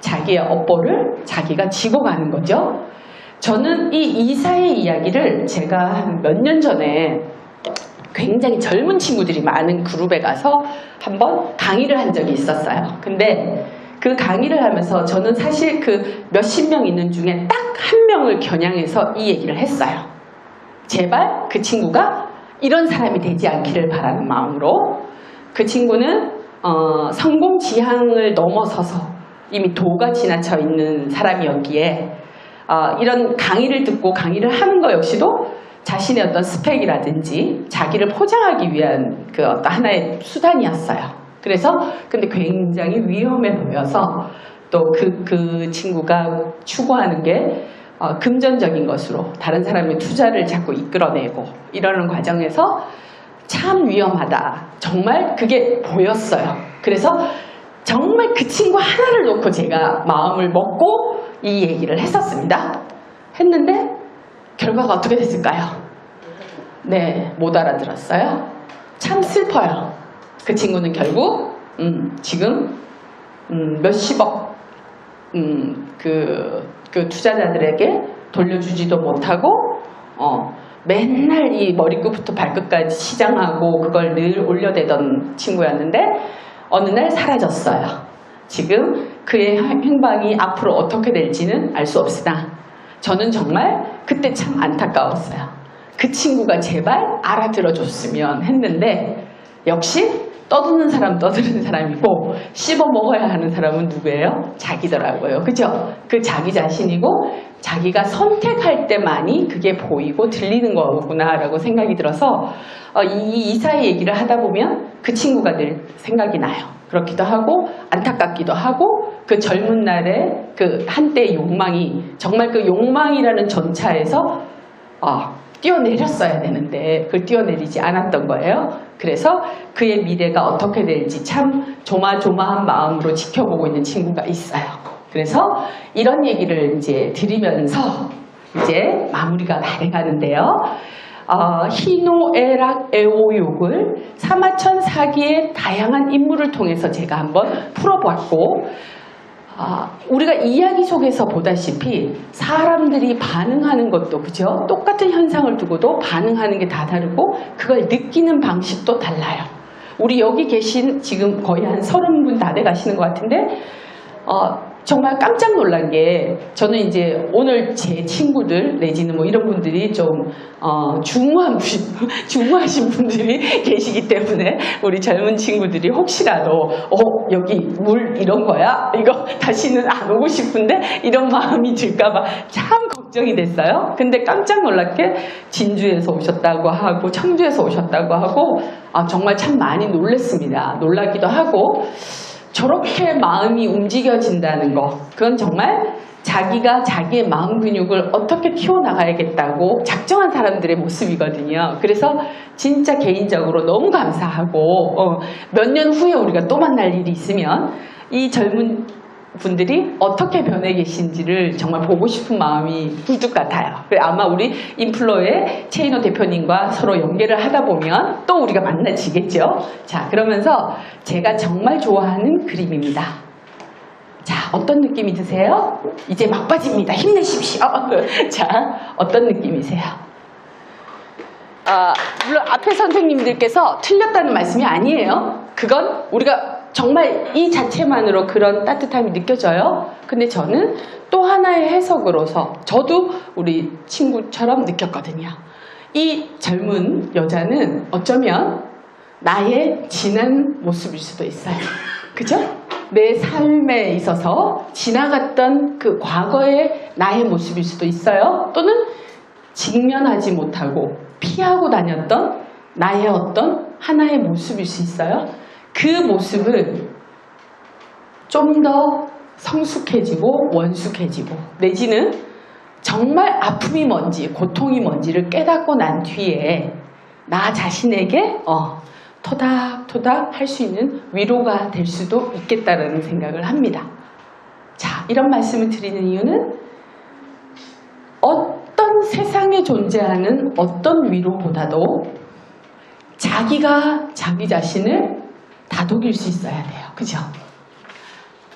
자기의 업보를 자기가 지고 가는 거죠. 저는 이 이사의 이야기를 제가 한 몇 년 전에 굉장히 젊은 친구들이 많은 그룹에 가서 한번 강의를 한 적이 있었어요. 근데 그 강의를 하면서 저는 사실 그 몇십 명 있는 중에 딱 한 명을 겨냥해서 이 얘기를 했어요. 제발 그 친구가 이런 사람이 되지 않기를 바라는 마음으로. 그 친구는 성공 지향을 넘어서서 이미 도가 지나쳐 있는 사람이었기에 이런 강의를 듣고 강의를 하는 것 역시도 자신의 어떤 스펙이라든지 자기를 포장하기 위한 그 어떤 하나의 수단이었어요. 그래서 근데 굉장히 위험해 보여서 또 그 친구가 추구하는 게 금전적인 것으로 다른 사람의 투자를 자꾸 이끌어내고 이러는 과정에서 참 위험하다. 정말 그게 보였어요. 그래서 정말 그 친구 하나를 놓고 제가 마음을 먹고 이 얘기를 했었습니다. 했는데 결과가 어떻게 됐을까요? 네, 못 알아들었어요. 참 슬퍼요. 그 친구는 결국 지금 몇십억 그 투자자들에게 돌려주지도 못하고 맨날 이 머리끝부터 발끝까지 시장하고 그걸 늘 올려대던 친구였는데 어느 날 사라졌어요. 지금 그의 행방이 앞으로 어떻게 될지는 알 수 없으나 저는 정말 그때 참 안타까웠어요. 그 친구가 제발 알아들어줬으면 했는데 역시 떠드는 사람 떠드는 사람이고 씹어 먹어야 하는 사람은 누구예요? 자기더라고요. 그죠? 그 자기 자신이고 자기가 선택할 때만이 그게 보이고 들리는 거구나 라고 생각이 들어서 이 이사의 얘기를 하다 보면 그 친구가 늘 생각이 나요. 그렇기도 하고 안타깝기도 하고 그 젊은 날의 그 한때의 욕망이 정말 그 욕망이라는 전차에서 뛰어내렸어야 되는데 그걸 뛰어내리지 않았던 거예요. 그래서 그의 미래가 어떻게 될지 참 조마조마한 마음으로 지켜보고 있는 친구가 있어요. 그래서 이런 얘기를 이제 드리면서 이제 마무리가 다 돼가는데요. 희노애락 애오욕을 사마천 사기의 다양한 인물을 통해서 제가 한번 풀어봤고 우리가 이야기 속에서 보다시피 사람들이 반응하는 것도 그죠? 똑같은 현상을 두고도 반응하는 게 다 다르고 그걸 느끼는 방식도 달라요. 우리 여기 계신 지금 거의 한 30분 다 돼 가시는 것 같은데 정말 깜짝 놀란 게 저는 이제 오늘 제 친구들 내지는 뭐 이런 분들이 좀 중후하신 분들이 계시기 때문에 우리 젊은 친구들이 혹시라도 여기 물 이런 거야? 이거 다시는 안 오고 싶은데 이런 마음이 들까봐 참 걱정이 됐어요. 근데 깜짝 놀랍게 진주에서 오셨다고 하고 청주에서 오셨다고 하고 정말 참 많이 놀랐습니다. 놀라기도 하고 저렇게 마음이 움직여진다는 거 그건 정말 자기가 자기의 마음 근육을 어떻게 키워나가야겠다고 작정한 사람들의 모습이거든요. 그래서 진짜 개인적으로 너무 감사하고 몇 년 후에 우리가 또 만날 일이 있으면 이 젊은 분들이 어떻게 변해 계신지를 정말 보고 싶은 마음이 굴뚝 같아요. 아마 우리 인플로의 최인호 대표님과 서로 연계를 하다 보면 또 우리가 만나지겠죠. 자, 그러면서 제가 정말 좋아하는 그림입니다. 자, 어떤 느낌이 드세요? 이제 막바지입니다. 힘내십시오. 자, 어떤 느낌이세요? 물론 앞에 선생님들께서 틀렸다는 말씀이 아니에요. 그건 우리가 정말 이 자체만으로 그런 따뜻함이 느껴져요. 근데 저는 또 하나의 해석으로서 저도 우리 친구처럼 느꼈거든요. 이 젊은 여자는 어쩌면 나의 지난 모습일 수도 있어요. 그죠? 내 삶에 있어서 지나갔던 그 과거의 나의 모습일 수도 있어요. 또는 직면하지 못하고 피하고 다녔던 나의 어떤 하나의 모습일 수 있어요. 그 모습은 좀 더 성숙해지고 원숙해지고 내지는 정말 아픔이 뭔지 고통이 뭔지를 깨닫고 난 뒤에 나 자신에게 토닥토닥 할 수 있는 위로가 될 수도 있겠다라는 생각을 합니다. 자, 이런 말씀을 드리는 이유는 어떤 세상에 존재하는 어떤 위로보다도 자기가 자기 자신을 다독일 수 있어야 돼요. 그죠?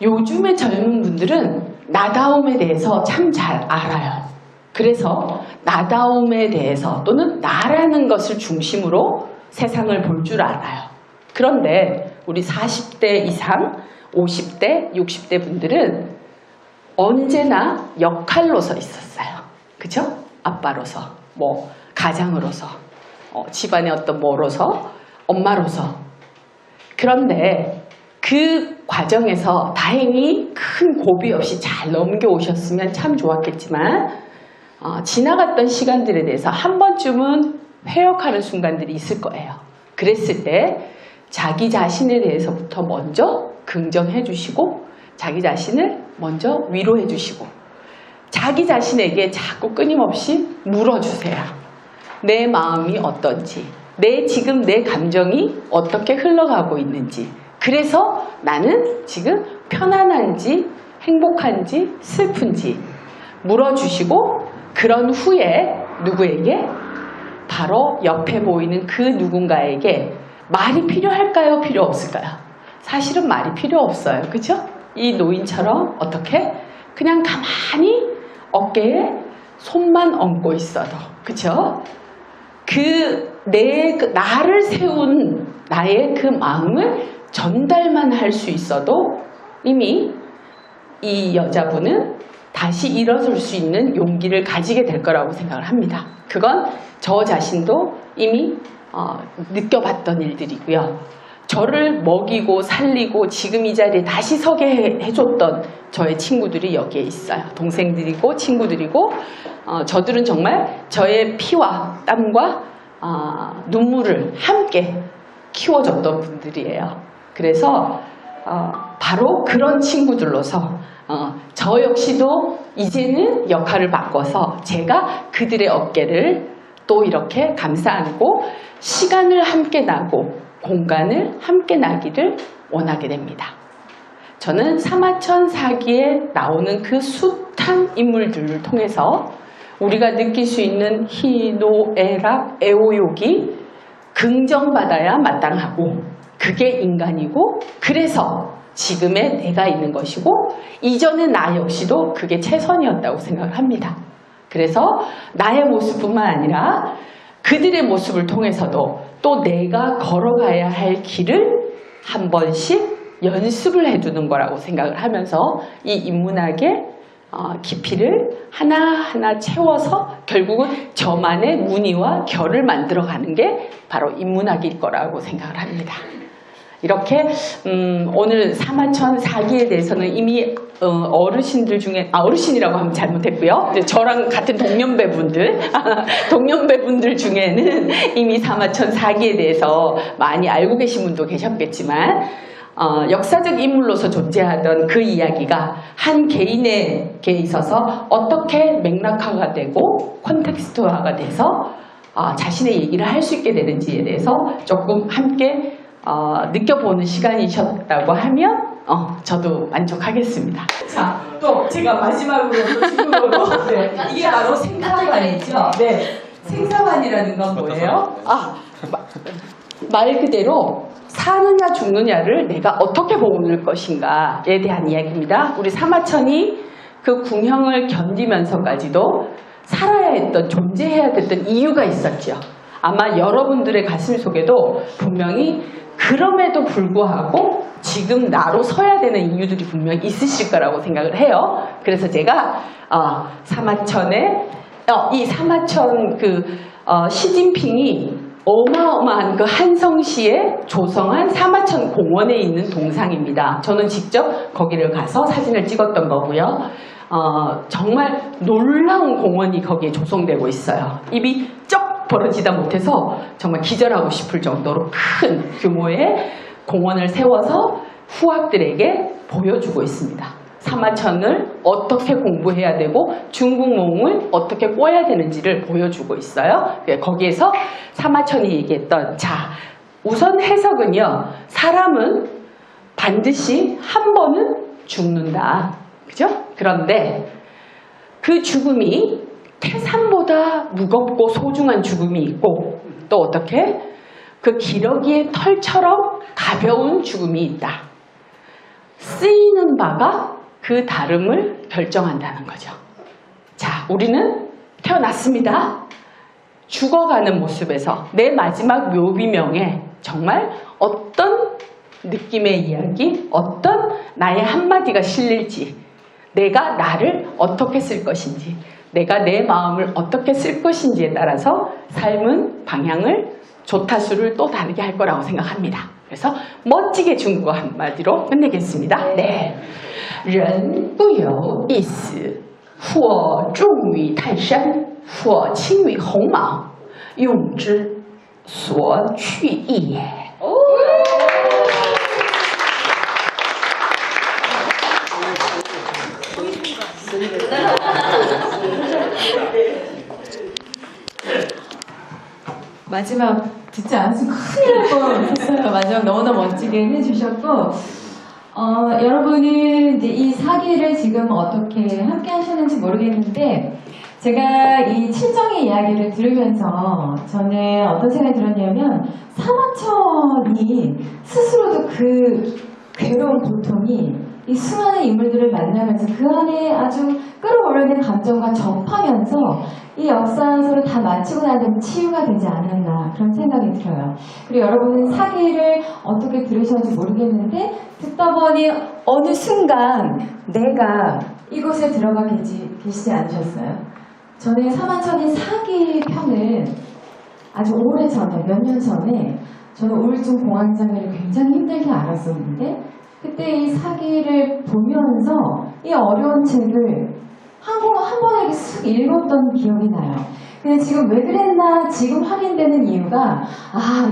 요즘의 젊은 분들은 나다움에 대해서 참 잘 알아요. 그래서 나다움에 대해서 또는 나라는 것을 중심으로 세상을 볼 줄 알아요. 그런데 우리 40대 이상, 50대, 60대 분들은 언제나 역할로서 있었어요. 그죠? 아빠로서, 가장으로서, 집안의 어떤 뭐로서, 엄마로서. 그런데 그 과정에서 다행히 큰 고비 없이 잘 넘겨오셨으면 참 좋았겠지만 지나갔던 시간들에 대해서 한 번쯤은 회역하는 순간들이 있을 거예요. 그랬을 때 자기 자신에 대해서부터 먼저 긍정해 주시고 자기 자신을 먼저 위로해 주시고 자기 자신에게 자꾸 끊임없이 물어주세요. 내 마음이 어떤지, 지금 내 감정이 어떻게 흘러가고 있는지, 그래서 나는 지금 편안한지 행복한지 슬픈지 물어주시고 그런 후에 누구에게? 바로 옆에 보이는 그 누군가에게 말이 필요할까요? 필요 없을까요? 사실은 말이 필요 없어요. 그죠? 이 노인처럼 어떻게? 그냥 가만히 어깨에 손만 얹고 있어도. 그죠? 나를 세운 나의 그 마음을 전달만 할 수 있어도 이미 이 여자분은 다시 일어설 수 있는 용기를 가지게 될 거라고 생각을 합니다. 그건 저 자신도 이미 느껴봤던 일들이고요. 저를 먹이고 살리고 지금 이 자리에 다시 서게 해줬던 저의 친구들이 여기에 있어요. 동생들이고 친구들이고 저들은 정말 저의 피와 땀과 눈물을 함께 키워줬던 분들이에요. 그래서 바로 그런 친구들로서 저 역시도 이제는 역할을 바꿔서 제가 그들의 어깨를 또 이렇게 감싸 안고 시간을 함께 나고 공간을 함께 나기를 원하게 됩니다. 저는 사마천 사기에 나오는 그 숱한 인물들을 통해서 우리가 느낄 수 있는 희노애락, 애오욕이 긍정받아야 마땅하고 그게 인간이고 그래서 지금의 내가 있는 것이고 이전의 나 역시도 그게 최선이었다고 생각을 합니다. 그래서 나의 모습뿐만 아니라 그들의 모습을 통해서도 또 내가 걸어가야 할 길을 한 번씩 연습을 해두는 거라고 생각을 하면서 이 인문학의 깊이를 하나하나 채워서 결국은 저만의 무늬와 결을 만들어가는 게 바로 인문학일 거라고 생각을 합니다. 이렇게 오늘 사마천 사기에 대해서는 이미 어르신들 중에 어르신이라고 하면 잘못했고요. 저랑 같은 동년배분들 중에는 이미 사마천 사기에 대해서 많이 알고 계신 분도 계셨겠지만 역사적 인물로서 존재하던 그 이야기가 한 개인에게 있어서 어떻게 맥락화가 되고 콘텍스트화가 돼서 자신의 얘기를 할 수 있게 되는지에 대해서 조금 함께 느껴보는 시간이셨다고 하면 저도 만족하겠습니다. 자, 또 제가 마지막으로 또 질문으로 이게 바로 생사관이죠. 네, 생사관이라는 건 뭐예요? 말 그대로 사느냐 죽느냐를 내가 어떻게 보는 것인가에 대한 이야기입니다. 우리 사마천이 그 궁형을 견디면서까지도 살아야 했던, 존재해야 됐던 이유가 있었죠. 아마 여러분들의 가슴 속에도 분명히 그럼에도 불구하고 지금 나로 서야 되는 이유들이 분명히 있으실 거라고 생각을 해요. 그래서 제가 이 사마천 시진핑이 어마어마한 그 한성시에 조성한 사마천 공원에 있는 동상입니다. 저는 직접 거기를 가서 사진을 찍었던 거고요. 정말 놀라운 공원이 거기에 조성되고 있어요. 입이 쩍 벌어지다 못해서 정말 기절하고 싶을 정도로 큰 규모의 공원을 세워서 후학들에게 보여주고 있습니다. 사마천을 어떻게 공부해야 되고 중국몽을 어떻게 꿔야 되는지를 보여주고 있어요. 거기에서 사마천이 얘기했던, 자, 우선 해석은요, 사람은 반드시 한 번은 죽는다. 그죠? 그런데 그 죽음이 태산보다 무겁고 소중한 죽음이 있고, 또 어떻게? 그 기러기의 털처럼 가벼운 죽음이 있다. 쓰이는 바가 그 다름을 결정한다는 거죠. 자, 우리는 태어났습니다. 죽어가는 모습에서 내 마지막 묘비명에 정말 어떤 느낌의 이야기, 어떤 나의 한마디가 실릴지, 내가 나를 어떻게 쓸 것인지, 내가 내 마음을 어떻게 쓸 것인지에 따라서 삶은 방향을 조타수를 또 다르게 할 거라고 생각합니다. 그래서 멋지게 중국어 한마디로 끝내겠습니다. 네. 人不有一死，或重于泰山，或轻于鸿毛，用之所去意也。 마지막 듣지 않았으면 큰일 날 뻔했어요. 마지막 너무나 멋지게 해주셨고, 여러분은 이제 이 사기를 지금 어떻게 함께 하셨는지 모르겠는데, 제가 이 칠정의 이야기를 들으면서 저는 어떤 생각이 들었냐면, 사마천이 스스로도 그 괴로운 고통이 이 수많은 인물들을 만나면서 그 안에 아주 끌어오르는 감정과 접하면서 이 역사서를 다 마치고 나면 치유가 되지 않았나 그런 생각이 들어요. 그리고 여러분은 사기를 어떻게 들으셨는지 모르겠는데 듣다 보니 어느 순간 내가 이곳에 들어가 계시지 않으셨어요? 저는 사마천의 사기 편을 아주 오래전에 몇 년 전에 저는 우울증 공황장애를 굉장히 힘들게 앓았었는데 그때 이 사기를 보면서 이 어려운 책을 한 번에 쓱 읽었던 기억이 나요. 근데 지금 왜 그랬나 지금 확인되는 이유가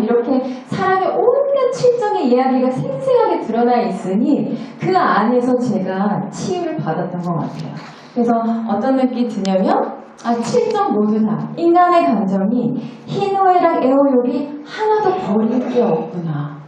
이렇게 사람의 온갖 칠정의 이야기가 생생하게 드러나 있으니 그 안에서 제가 치유를 받았던 것 같아요. 그래서 어떤 느낌이 드냐면 칠정 모두 다 인간의 감정이 희노애락 애호욕이 하나도 버릴 게 없구나.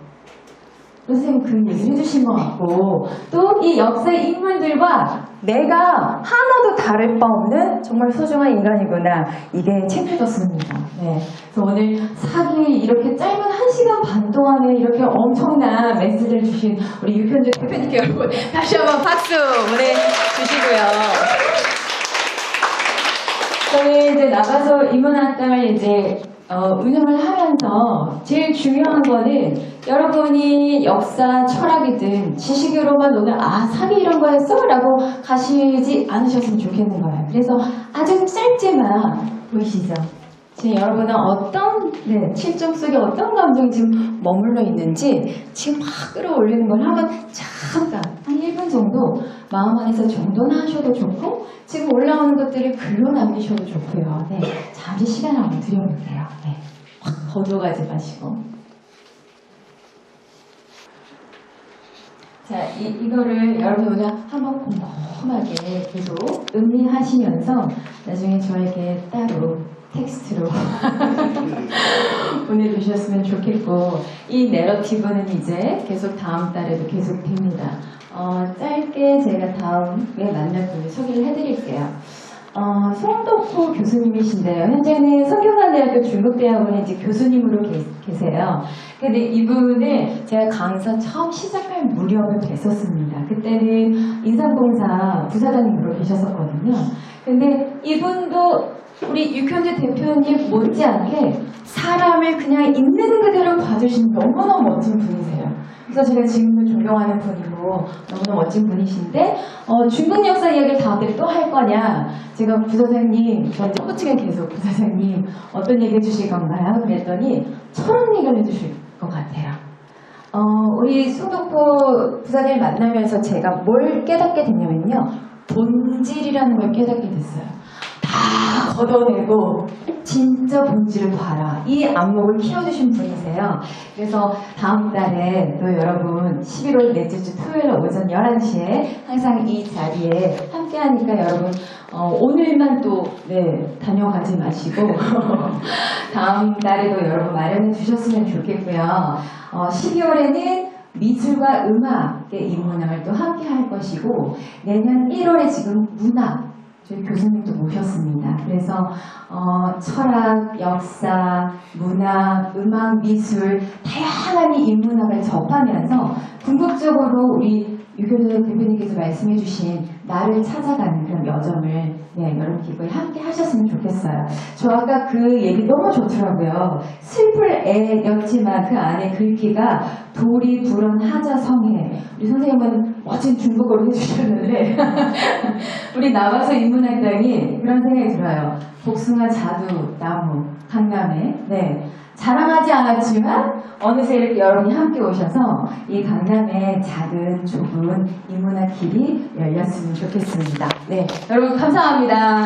선생님 그 얘기를 해주신 것 같고 또 이 역사의 인물들과 내가 하나도 다를 바 없는 정말 소중한 인간이구나 이게 챙겨졌습니다. 네. 그래서 오늘 사기 이렇게 짧은 1시간 반 동안에 이렇게 엄청난 메시지를 주신 우리 유편주 대표님께 여러분 다시 한번 박수 보내주시고요. 저희 이제 나가서 인문학당을 이제 운영을 하면서 제일 중요한 거는 여러분이 역사, 철학이든 지식으로만 오늘 사기 이런 거였어? 라고 가시지 않으셨으면 좋겠는 거예요. 그래서 아주 짧지만 보이시죠? 지금 여러분은 어떤 칠정 속에 어떤 감정이 지금 머물러 있는지 지금 막 끌어올리는 걸 한번 잠깐 한 1분 정도 마음 안에서 정돈을 하셔도 좋고 지금 올라오는 것들을 글로 남기셔도 좋고요. 네, 잠시 시간을 한번 드려볼게요. 네, 확 거두어가지 마시고 자, 이거를 여러분 오늘 한번 꼼꼼하게 계속 음미하시면서 나중에 저에게 따로 텍스트로 보내주셨으면 좋겠고 이 내러티브는 이제 계속 다음 달에도 계속 됩니다. 짧게 제가 다음에 만날 분을 소개를 해드릴게요. 송덕호 교수님이신데요. 현재는 성균관대학교 중국대학원에 이제 교수님으로 계세요. 근데 이분을 제가 강사 처음 시작할 무렵에 뵀었습니다. 그때는 인삼공사 부사장님으로 계셨었거든요. 근데 이분도 우리 육현재 대표님 못지않게 사람을 그냥 있는 그대로 봐주신 너무나 멋진 분이세요. 그래서 제가 지금도 존경하는 분이고 너무나 멋진 분이신데 중국 역사 이야기를 다음 때 또 할 거냐 제가 부사장님 저한테 호칭은 계속 부사장님 어떤 얘기 해주실 건가요? 그랬더니 철학 얘기를 해주실 것 같아요. 우리 송덕호 부사장을 만나면서 제가 뭘 깨닫게 됐냐면요 본질이라는 걸 깨닫게 됐어요. 다 다 걷어내고 진짜 본질을 봐라. 이 안목을 키워주신 분이세요. 그래서 다음 달에 또 여러분 11월 넷째 주 토요일 오전 11시에 항상 이 자리에 함께 하니까 여러분 오늘만 또 다녀가지 마시고 다음 달에도 여러분 마련해 주셨으면 좋겠고요. 12월에는 미술과 음악의 인문학을 또 함께 할 것이고 내년 1월에 지금 문학 저희 교수님도 모셨습니다. 그래서 철학, 역사, 문학, 음악, 미술 다양한 이 인문학을 접하면서 궁극적으로 우리 유교도 대표님께서 말씀해 주신 나를 찾아가는 그런 여정을 여러분 기꺼이 함께 하셨으면 좋겠어요. 저 아까 그 얘기 너무 좋더라고요. 슬플 애였지만 그 안에 글귀가 도리 불언 하자 성해. 우리 선생님은 멋진 중국어로 해주셨는데 우리 나와서 인문학당이 그런 생각이 들어요. 복숭아, 자두, 나무, 강남에 자랑하지 않았지만 어느새 이렇게 여러분이 함께 오셔서 이 강남의 작은 좁은 인문학 길이 열렸으면 좋겠습니다. 여러분 감사합니다.